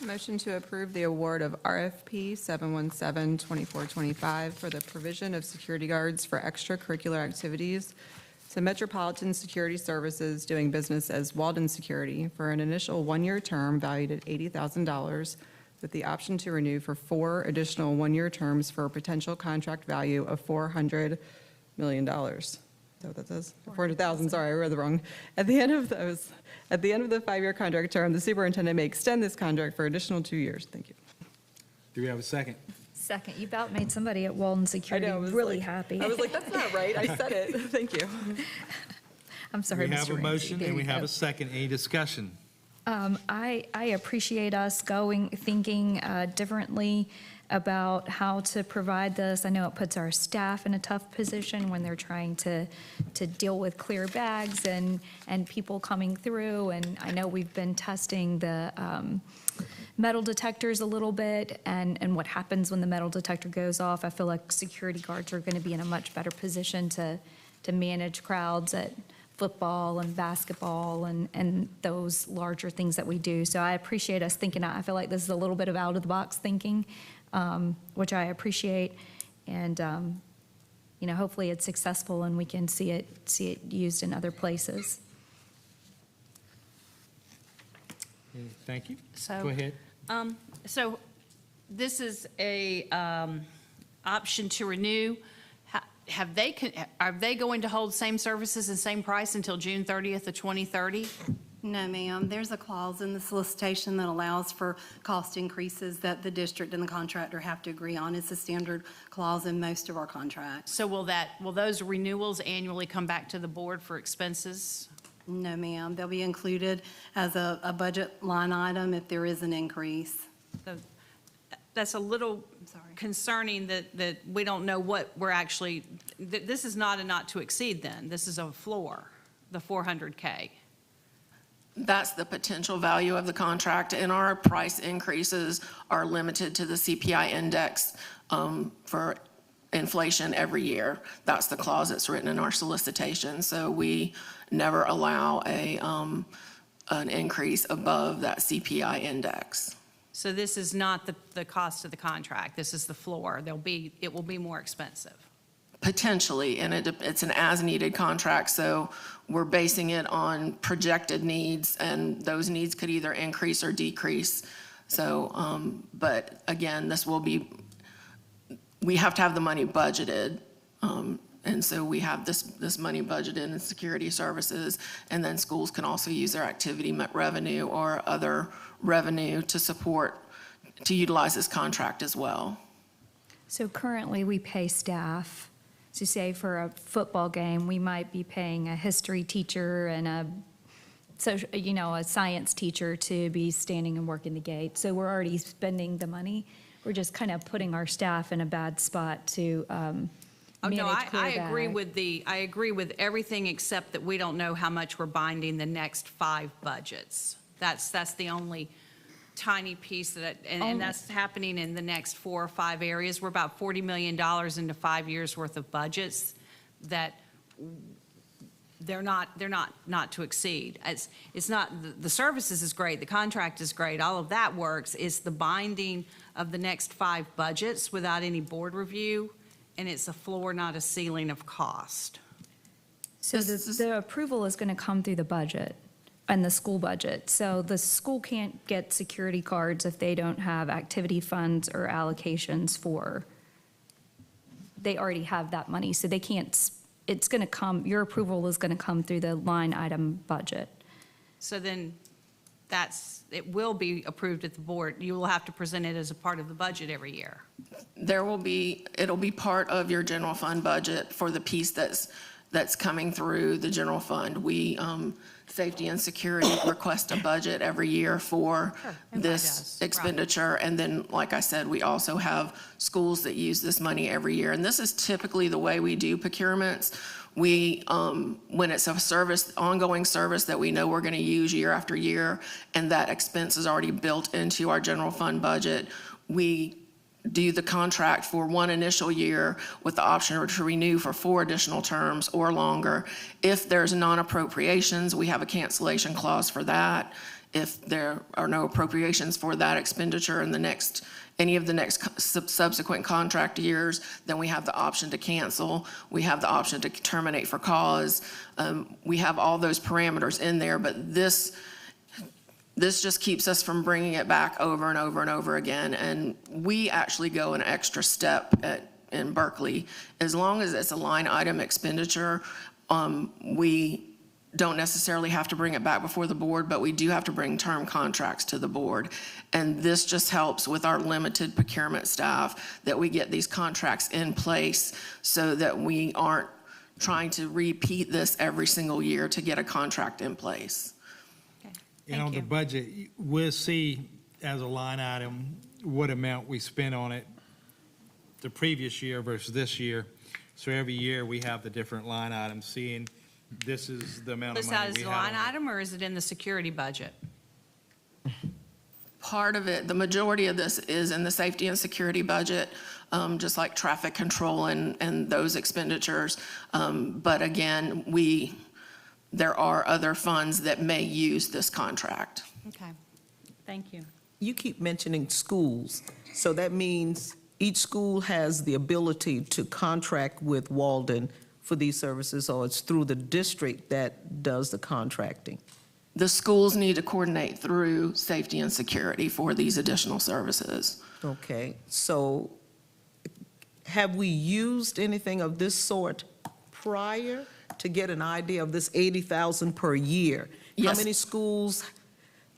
Motion to approve the award of RFP 717-2425 for the provision of security guards for extracurricular activities to Metropolitan Security Services doing business as Walden Security for an initial 1-year term valued at $80,000 with the option to renew for 4 additional 1-year terms for a potential contract value of $400 million. Is that what that says? 400,000, sorry, I read the wrong. At the end of the 5-year contract term, the superintendent may extend this contract for additional 2 years. Thank you. Do we have a second? Second, you about made somebody at Walden Security really happy. I was like, that's not right. I said it. Thank you. I'm sorry, Mr. We have a Ramsey. motion There and we you have go. a second. Any discussion? I appreciate us thinking differently about how to provide this. I know it puts our staff in a tough position when they're trying to deal with clear bags and people coming through. And I know we've been testing the metal detectors a little bit and what happens when the metal detector goes off. I feel like security guards are going to be in a much better position to manage crowds at football and basketball and those larger things that we do. So I appreciate us thinking. I feel like this is a little bit of out-of-the-box thinking, which I appreciate. And, hopefully it's successful and we can see it used in other places. Thank you. So- Go ahead. So this is a option to renew. are they going to hold same services and same price until June 30th of 2030? No, ma'am. There's a clause in the solicitation that allows for cost increases that the district and the contractor have to agree on. It's a standard clause in most of our contracts. So will those renewals annually come back to the board for expenses? No, ma'am. They'll be included as a budget line item if there is an increase. So that's a little concerning that we don't know what we're actually, this is not a not to exceed then. This is a floor, the 400K. That's the potential value of the contract, and our price increases are limited to the CPI index for inflation every year. That's the clause that's written in our solicitation. So we never allow an increase above that CPI index. So this is not the cost of the contract. This is the floor. It will be more expensive. Potentially, and it's an as-needed contract, so we're basing it on projected needs, and those needs could either increase or decrease. So, but again, we have to have the money budgeted, and so we have this money budgeted in security services, and then schools can also use their activity revenue or other revenue to utilize this contract as well. So currently, we pay staff. So say for a football game, we might be paying a history teacher and a science teacher to be standing and working the gate. So we're already spending the money. We're just kind of putting our staff in a bad spot to manage I agree with everything except that we don't know how much we're binding the next 5 budgets. That's the only tiny piece and that's happening in the next 4 or 5 areas. We're about $40 million into 5 years worth of budgets that they're not to exceed. It's not, the services is great, the contract is great, all of that works. It's the binding of the next 5 budgets without any board review, and it's a floor, not a ceiling of cost. So the approval is going to come through the budget and the school budget. So the school can't get security cards if they don't have activity funds or allocations they already have that money. So they can't, it's going to come, your approval is going to come through the line item budget. So then it will be approved at the board. You will have to present it as a part of the budget every year. It'll be part of your general fund budget for the piece that's coming through the general fund. We, Safety and Security request a budget every year for this expenditure. And then, like I said, we also have schools that use this money every year. And this is typically the way we do procurements. We, when it's a ongoing service that we know we're going to use year after year, and that expense is already built into our general fund budget, we do the contract for one initial year with the option to renew for 4 additional terms or longer. If there's non-appropriations, we have a cancellation clause for that. If there are no appropriations for that expenditure in any of the next subsequent contract years, then we have the option to cancel. We have the option to terminate for cause. We have all those parameters in there, but this just keeps us from bringing it back over and over and over again. And we actually go an extra step in Berkeley. As long as it's a line item expenditure, we don't necessarily have to bring it back before the board, but we do have to bring term contracts to the board. And this just helps with our limited procurement staff that we get these contracts in place so that we aren't trying to repeat this every single year to get a contract in place. And on the budget, we'll see as a line item what amount we spent on it the previous year versus this year. So every year we have the different line items, seeing this is the amount of Is money that as we a have. line item, or is it in the security budget? Part of it, the majority of this is in the safety and security budget, just like traffic control and those expenditures. But again, there are other funds that may use this contract. Okay, thank you. You keep mentioning schools, so that means each school has the ability to contract with Walden for these services, or it's through the district that does the contracting? The schools need to coordinate through safety and security for these additional services. Okay, so have we used anything of this sort prior to get an idea of this 80,000 per year? How Yes. many schools,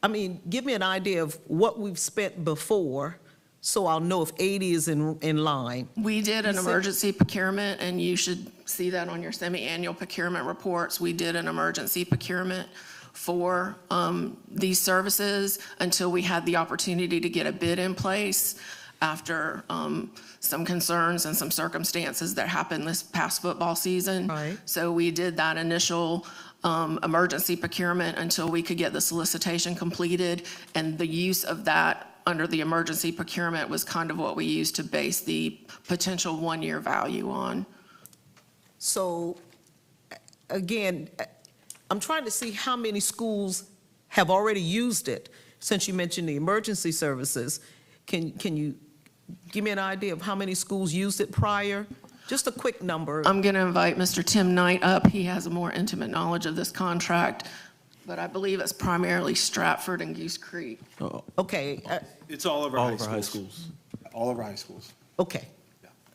I mean, give me an idea of what we've spent before, so I'll know if 80 is in line. We did an You said- emergency procurement, and you should see that on your semi-annual procurement reports. We did an emergency procurement for these services until we had the opportunity to get a bid in place after some concerns and some circumstances that happened this past football season. Right. So we did that initial emergency procurement until we could get the solicitation completed, and the use of that under the emergency procurement was kind of what we used to base the potential one-year value on. So, again, I'm trying to see how many schools have already used it, since you mentioned the emergency services. Can you give me an idea of how many schools used it prior? Just a quick number. I'm going to invite Mr. Tim Knight up. He has a more intimate knowledge of this contract, but I believe it's primarily Stratford and Goose Creek. Okay, It's all over All high of our high schools. schools. All over high schools. okay,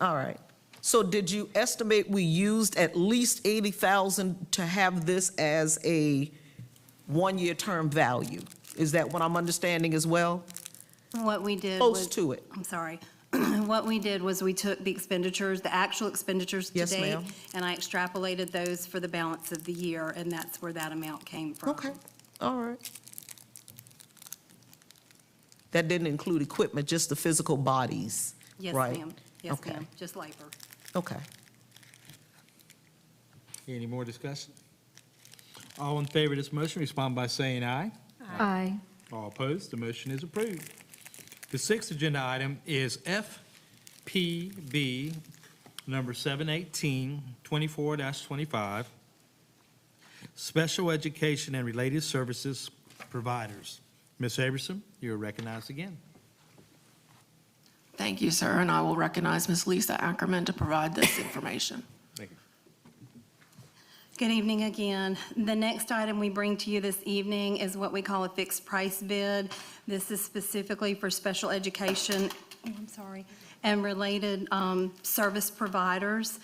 all right. So did you estimate we used at least 80,000 to have this as a one-year term value? Is that what I'm understanding as well? What we did Close was, to it. I'm sorry. What we did was we took the expenditures, the actual expenditures to Yes, date, ma'am. and I extrapolated those for the balance of the year, and that's where that amount came from. Okay, all right. That didn't include equipment, just the physical bodies, Yes, right? ma'am. Yes, Okay. ma'am. Just labor. Okay. Any more discussion? All in favor of this motion, respond by saying aye. Aye. All opposed, the motion is approved. The sixth agenda item is FPB number 718, 24-25, Special Education and Related Services Providers. Ms. Aberson, you are recognized again. Thank you, sir, and I will recognize Ms. Lisa Ackerman to provide this information. Thank you. Good evening again. The next item we bring to you this evening is what we call a fixed price bid. This is specifically for special education, and related service providers.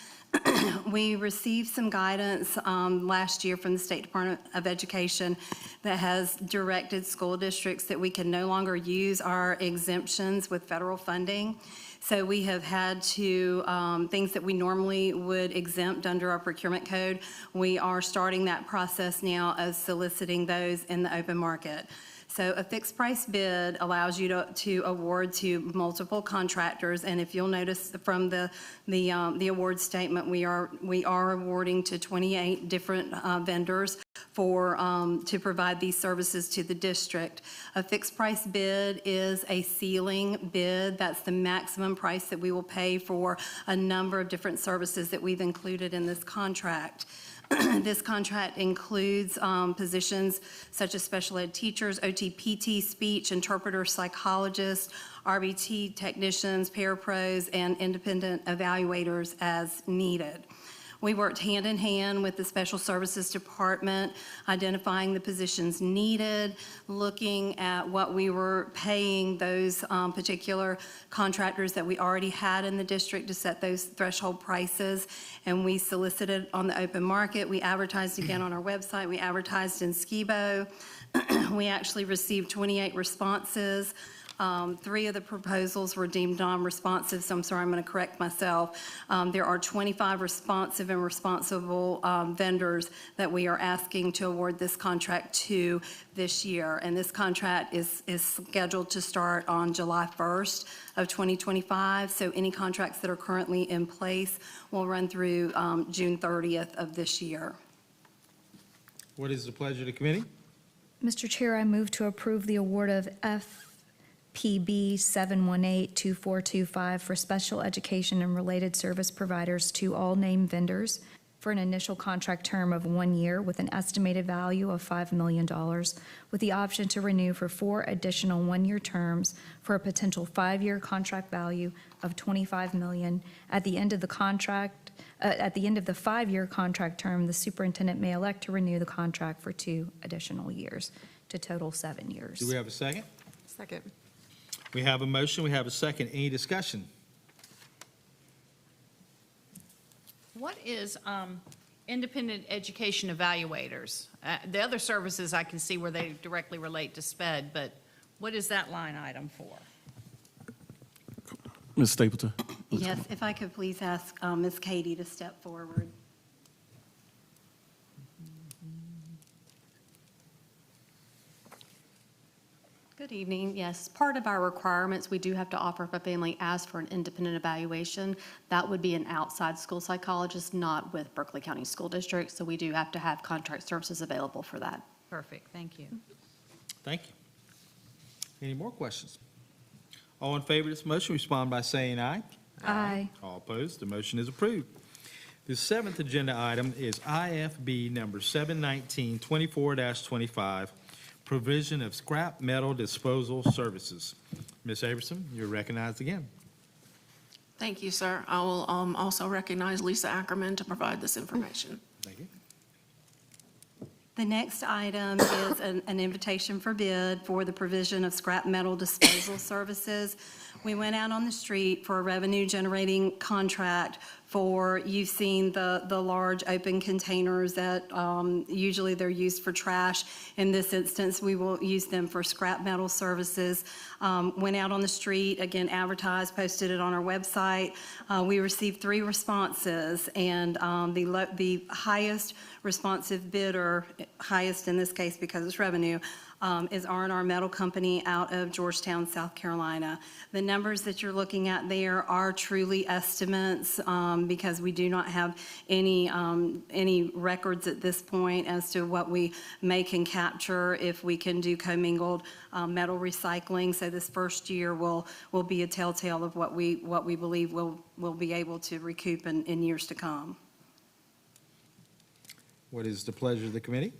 We received some guidance last year from the State Department of Education that has directed school districts that we can no longer use our exemptions with federal funding. So we have had to, things that we normally would exempt under our procurement code, we are starting that process now of soliciting those in the open market. So a fixed price bid allows you to award to multiple contractors, and if you'll notice from the award statement, we are awarding to 28 different vendors to provide these services to the district. A fixed price bid is a ceiling bid. That's the maximum price that we will pay for a number of different services that we've included in this contract. This contract includes positions such as special ed teachers, OT, PT, speech, interpreter, psychologists, RBT technicians, parapros, and independent evaluators as needed. We worked hand in hand with the Special Services Department, identifying the positions needed, looking at what we were paying those particular contractors that we already had in the district to set those threshold prices, and we solicited on the open market. We advertised again on our website. We advertised in Skibo. We actually received 28 responses. 3 of the proposals were deemed non-responsive, so I'm sorry, I'm going to correct myself. There are 25 responsive and responsible vendors that we are asking to award this contract to this year. And this contract is scheduled to start on July 1st of 2025. So any contracts that are currently in place will run through June 30th of this year. What is the pleasure of the committee? Mr. Chair, I move to approve the award of FPB 718-2425 for special education and related service providers to all named vendors for an initial contract term of 1 year with an estimated value of $5 million, with the option to renew for 4 additional 1-year terms for a potential 5-year contract value of $25 million. At the end of the 5-year contract term, the superintendent may elect to renew the contract for 2 additional years, to total 7 years. Do we have a second? Second. We have a motion, we have a second. Any discussion? What is independent education evaluators? The other services I can see where they directly relate to SPED, but what is that line item for? Ms. Stapleton? Yes, if I could please ask Ms. Katie to step forward. Good evening. Yes, part of our requirements, we do have to offer if a family asks for an independent evaluation. That would be an outside school psychologist, not with Berkeley County School District. So we do have to have contract services available for that. Perfect, thank you. Thank you. Any more questions? All in favor of this motion, respond by saying aye. Aye. All opposed, the motion is approved. The seventh agenda item is IFB number 719-24-25, provision of scrap metal disposal services. Ms. Averson, you're recognized again. Thank you, sir. I will also recognize Lisa Ackerman to provide this information. Thank you. The next item is an invitation for bid for the provision of scrap metal disposal services. We went out on the street for a revenue-generating contract for, you've seen the large open containers that usually they're used for trash. In this instance, we will use them for scrap metal services. Went out on the street, again, advertised, posted it on our website. We received 3 responses, and the highest responsive bidder, highest in this case because it's revenue, is R&R Metal Company out of Georgetown, South Carolina. The numbers that you're looking at there are truly estimates because we do not have any records at this point as to what we may can capture if we can do commingled metal recycling. So this first year will be a telltale of what we believe we'll be able to recoup in years to come. What is the pleasure of the committee?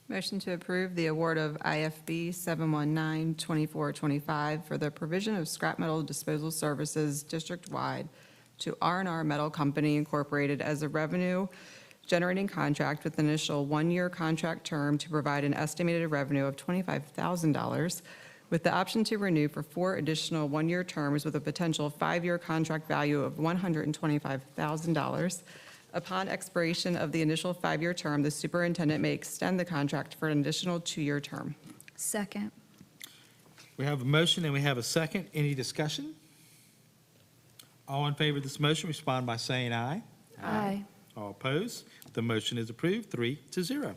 Motion to approve the award of IFB 719-2425 for the provision of scrap metal disposal services district-wide to R&R Metal Company Incorporated as a revenue-generating contract with an initial 1-year contract term to provide an estimated revenue of $25,000 with the option to renew for 4 additional 1-year terms with a potential 5-year contract value of $125,000. Upon expiration of the initial 5-year term, the superintendent may extend the contract for an additional 2-year term. Second. We have a motion and we have a second. Any discussion? All in favor of this motion, respond by saying aye. Aye. All opposed? The motion is approved, 3-0.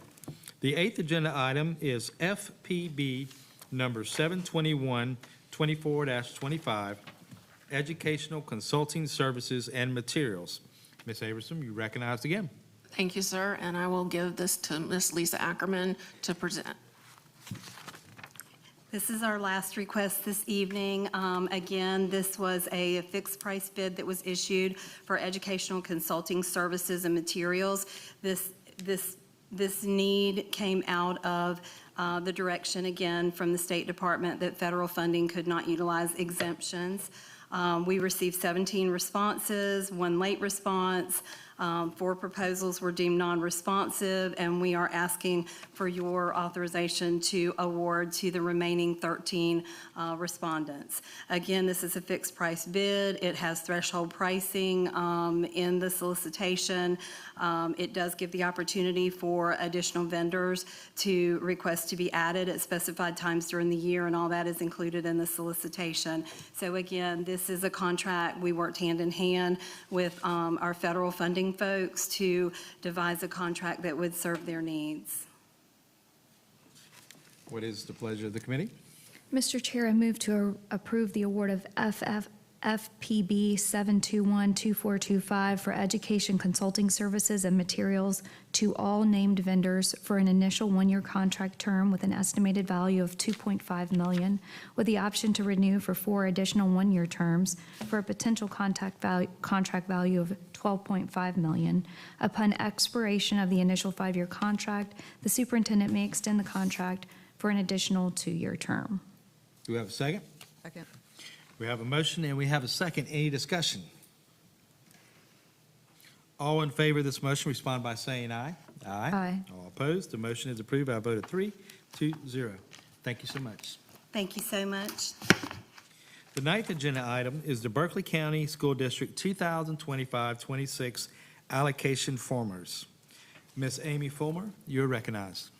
The 8th agenda item is FPB number 721-24-25, Educational Consulting Services and Materials. Ms. Averson, you recognized again. Thank you, sir, and I will give this to Ms. Lisa Ackerman to present. This is our last request this evening. Again, this was a fixed price bid that was issued for educational consulting services and materials. This need came out of the direction, again, from the State Department that federal funding could not utilize exemptions. We received 17 responses, 1 late response, 4 proposals were deemed non-responsive, and we are asking for your authorization to award to the remaining 13 respondents. Again, this is a fixed price bid. It has threshold pricing in the solicitation. It does give the opportunity for additional vendors to request to be added at specified times during the year, and all that is included in the solicitation. So again, this is a contract. We worked hand in hand with our federal funding folks to devise a contract that would serve their needs. What is the pleasure of the committee? Mr. Chair, I move to approve the award of FPB 721-2425 for education consulting services and materials to all named vendors for an initial 1-year contract term with an estimated value of $2.5 million, with the option to renew for 4 additional 1-year terms for a potential contract value of $12.5 million. Upon expiration of the initial 5-year contract, the superintendent may extend the contract for an additional 2-year term. Do we have a second? Second. We have a motion and we have a second. Any discussion? All in favor of this motion, respond by saying aye. Aye. All opposed? The motion is approved by a vote of 3-0. Thank you so much. Thank you so much. The 9th agenda item is the Berkeley County School District 2025-26 allocation formers. Ms. Amy Fulmer, you're recognized.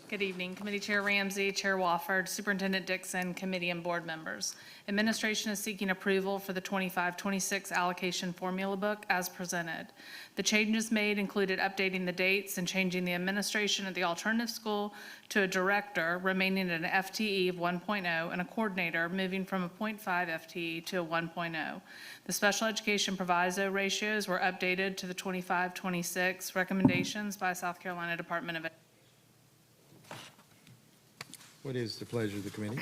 Good evening, Committee Chair Ramsey, Chair Wofford, Superintendent Dixon, committee and board members. Administration is seeking approval for the 25-26 allocation formula book as presented. The changes made included updating the dates and changing the administration at the alternative school to a director, remaining at an FTE of 1.0, and a coordinator, moving from a 0.5 FTE to a 1.0. The special education proviso ratios were updated to the 25-26 recommendations by South Carolina Department of Education. What is the pleasure of the committee?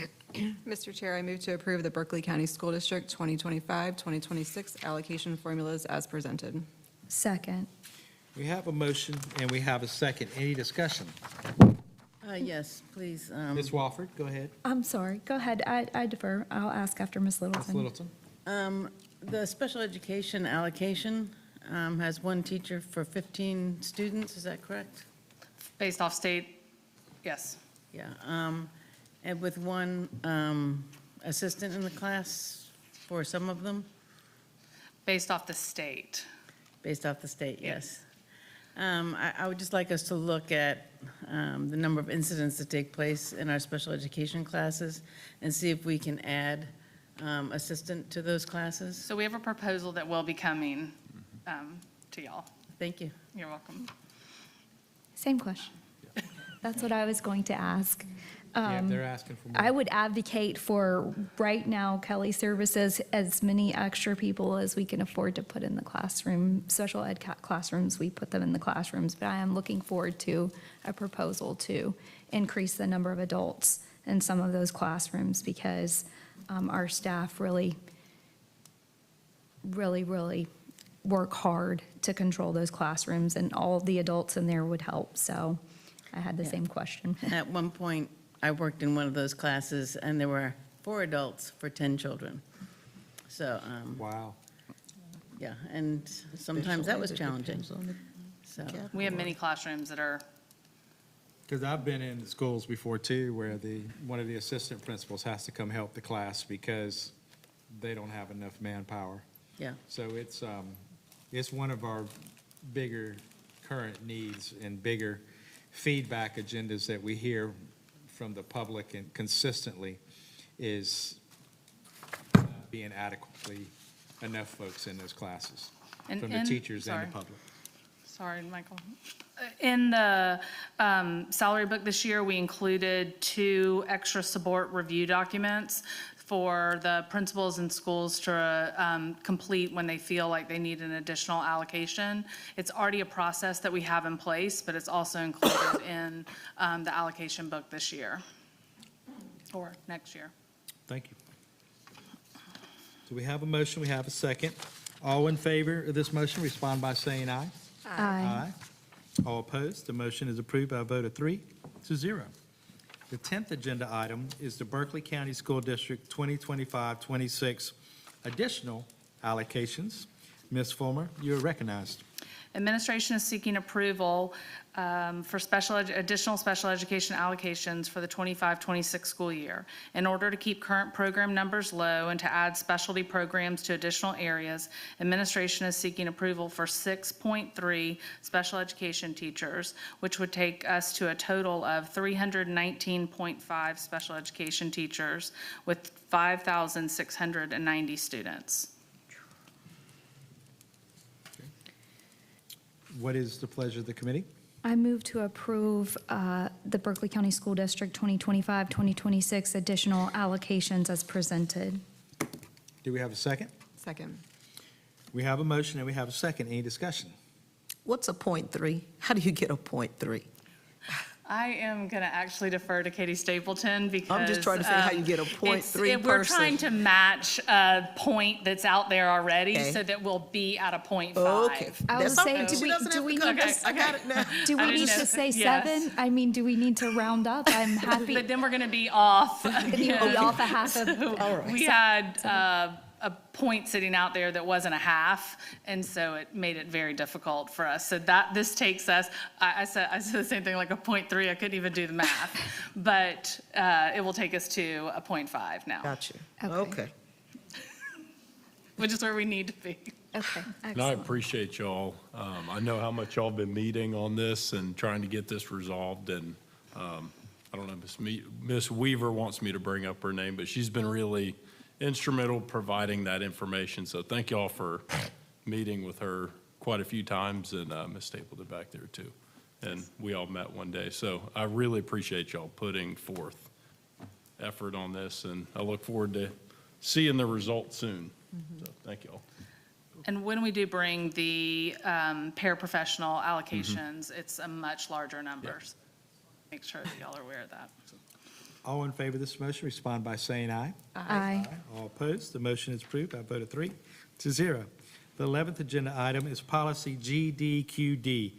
Mr. Chair, I move to approve the Berkeley County School District 2025-2026 allocation formulas as presented. Second. We have a motion and we have a second. Any discussion? Yes, please. Ms. Wofford, go ahead. I'm sorry. Go ahead. I defer. I'll ask after Ms. Ms. Littleton. Littleton? The special education allocation has one teacher for 15 students, is that correct? Based off state, yes. Yeah, and with one assistant in the class for some of them, Based off the state. based off the state, yes. I would just like us to look at the number of incidents that take place in our special education classes and see if we can add assistant to those classes. So we have a proposal that will be coming to y'all. Thank you. You're welcome. Same question. That's what I was going to ask. Yeah, they're asking for more. I would advocate for, right now, Kelly Services, as many extra people as we can afford to put in the classroom. Special ed classrooms, we put them in the classrooms, but I am looking forward to a proposal to increase the number of adults in some of those classrooms because our staff really work hard to control those classrooms, and all the adults in there would help. So I had the same question. At one point, I worked in one of those classes, and there were 4 adults for 10 children. So, Wow. yeah, and sometimes that was challenging. So, We have many classrooms that are, Because I've been in the schools before too, where one of the assistant principals has to come help the class because they don't have enough manpower. yeah. So it's one of our bigger current needs and bigger feedback agendas that we hear from the public and consistently is being adequately enough folks in those classes, And- from the and- teachers and sorry. the public. sorry, Michael. In the salary book this year, we included 2 extra support review documents for the principals and schools to complete when they feel like they need an additional allocation. It's already a process that we have in place, but it's also included in the allocation book this year or next year. Thank you. So we have a motion, we have a second. All in favor of this motion, respond by saying aye. Aye. All opposed, the motion is approved by a vote of 3-0. The 10th agenda item is the Berkeley County School District 2025-26 additional allocations. Ms. Fulmer, you're recognized. Administration is seeking approval for additional special education allocations for the 25-26 school year. In order to keep current program numbers low and to add specialty programs to additional areas, administration is seeking approval for 6.3 special education teachers, which would take us to a total of 319.5 special education teachers with 5,690 students. What is the pleasure of the committee? I move to approve the Berkeley County School District 2025-2026 additional allocations as presented. Do we have a second? Second. We have a motion and we have a second. Any discussion? What's a .3? How do you get a .3? I am going to actually defer to Katie Stapleton because. I'm just trying to figure out how you get a .3 We're person. trying to match a point that's out there already Okay. so that we'll be at a .5. Okay. I was That's saying, okay. do She we, doesn't do have we to need come. to, I got it now. do we I need didn't to know. say Yes. 7? I mean, do we need to round up? I'm happy. But then we're going to be off. Be off a half of. All right. We had a point sitting out there that wasn't a half, and so it made it very difficult for us. So this takes us, I said the same thing, like a .3, I couldn't even do the math. But it will take us to a .5 now. Got you. Okay. Okay. which is where we need to be. Okay, And I excellent. appreciate y'all. I know how much y'all been meeting on this and trying to get this resolved, and I don't know, Miss Weaver wants me to bring up her name, but she's been really instrumental providing that information. So thank y'all for meeting with her quite a few times, and Miss Stapleton back there too. And we all met one day. So I really appreciate y'all putting forth effort on this, and I look forward to seeing the results soon. So thank y'all. And when we do bring the paraprofessional allocations, it's a much larger number. So make sure that y'all are aware of that. All in favor of this motion, respond by saying aye. Aye. All opposed, the motion is approved by a vote of 3-0. The 11th agenda item is policy GDQD,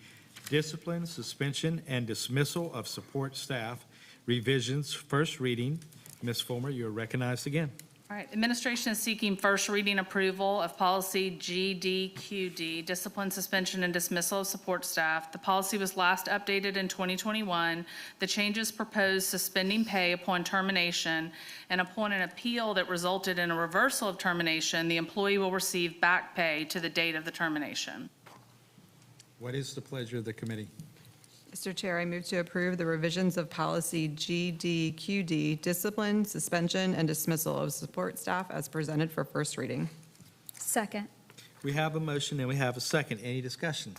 discipline, suspension, and dismissal of support staff, revisions, first reading. Ms. Fulmer, you are recognized again. All right, administration is seeking first reading approval of policy GDQD, discipline, suspension, and dismissal of support staff. The policy was last updated in 2021. The changes proposed suspending pay upon termination, and upon an appeal that resulted in a reversal of termination, the employee will receive back pay to the date of the termination. What is the pleasure of the committee? Mr. Chair, I move to approve the revisions of policy GDQD, discipline, suspension, and dismissal of support staff as presented for first reading. Second. We have a motion and we have a second. Any discussion?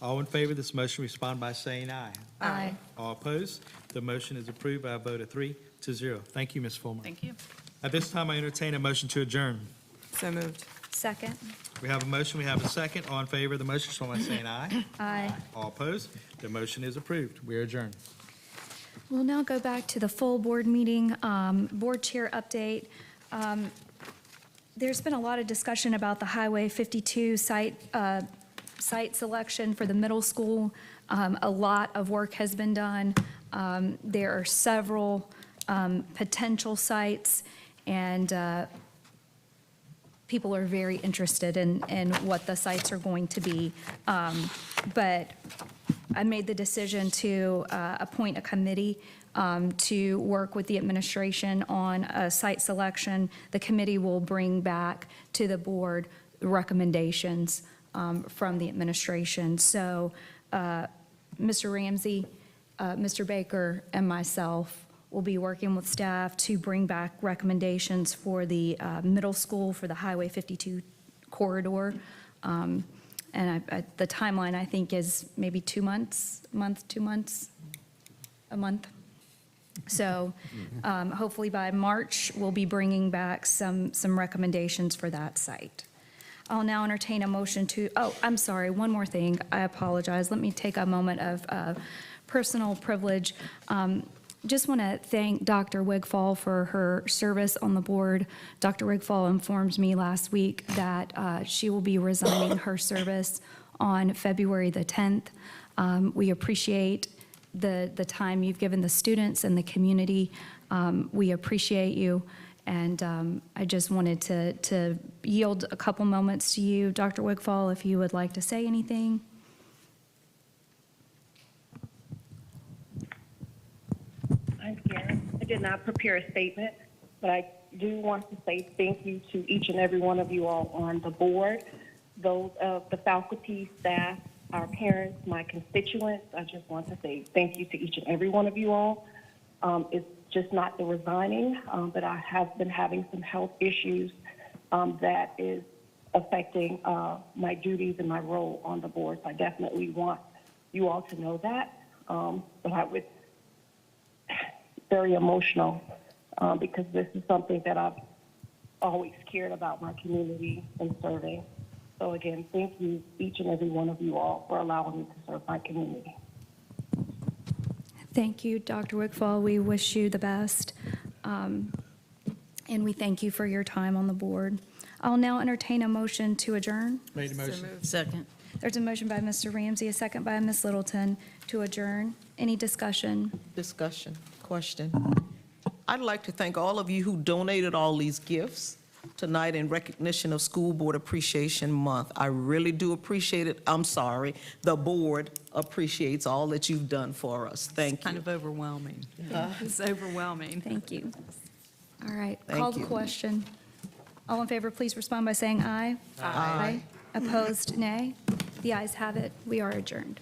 All in favor of this motion, respond by saying aye. Aye. All opposed, the motion is approved by a vote of 3-0. Thank you, Ms. Fulmer. Thank you. At this time, I entertain a motion to adjourn. So moved. Second. We have a motion, we have a second. All in favor of the motion, respond by saying aye. Aye. All opposed, the motion is approved. We are adjourned. We'll now go back to the full board meeting, board chair update. There's been a lot of discussion about the Highway 52 site selection for the middle school. A lot of work has been done. There are several potential sites, and people are very interested in what the sites are going to be. But I made the decision to appoint a committee to work with the administration on a site selection. The committee will bring back to the board recommendations from the administration. So Mr. Ramsey, Mr. Baker, and myself will be working with staff to bring back recommendations for the middle school for the Highway 52 corridor. And the timeline, I think, is maybe 2 months, a month. So hopefully by March, we'll be bringing back some recommendations for that site. I'll now entertain a motion to, oh, I'm sorry, one more thing. I apologize. Let me take a moment of personal privilege. Just want to thank Dr. Wigfall for her service on the board. Dr. Wigfall informed me last week that she will be resigning her service on February the 10th. We appreciate the time you've given the students and the community. We appreciate you. And I just wanted to yield a couple moments to you, Dr. Wigfall, if you would like to say anything. I'm Karen. I did not prepare a statement, but I do want to say thank you to each and every one of you all on the board, those of the faculty, staff, our parents, my constituents. I just want to say thank you to each and every one of you all. It's just not the resigning, but I have been having some health issues that is affecting my duties and my role on the board. So I definitely want you all to know that. But I would very emotional because this is something that I've always cared about my community and serving. So again, thank you, each and every one of you all, for allowing me to serve my community. Thank you, Dr. Wigfall. We wish you the best. And we thank you for your time on the board. I'll now entertain a motion to adjourn. Made a motion. Second. There's a motion by Mr. Ramsey, a second by Ms. Littleton to adjourn. Any discussion? Discussion, question. I'd like to thank all of you who donated all these gifts tonight in recognition of School Board Appreciation Month. I really do appreciate it. I'm sorry, the board appreciates all that you've done for us. Thank you. Kind of overwhelming. It's overwhelming. Thank you. All right, Thank call the you. question. All in favor, please respond by saying aye. Aye. Opposed, nay. The ayes have it. We are adjourned.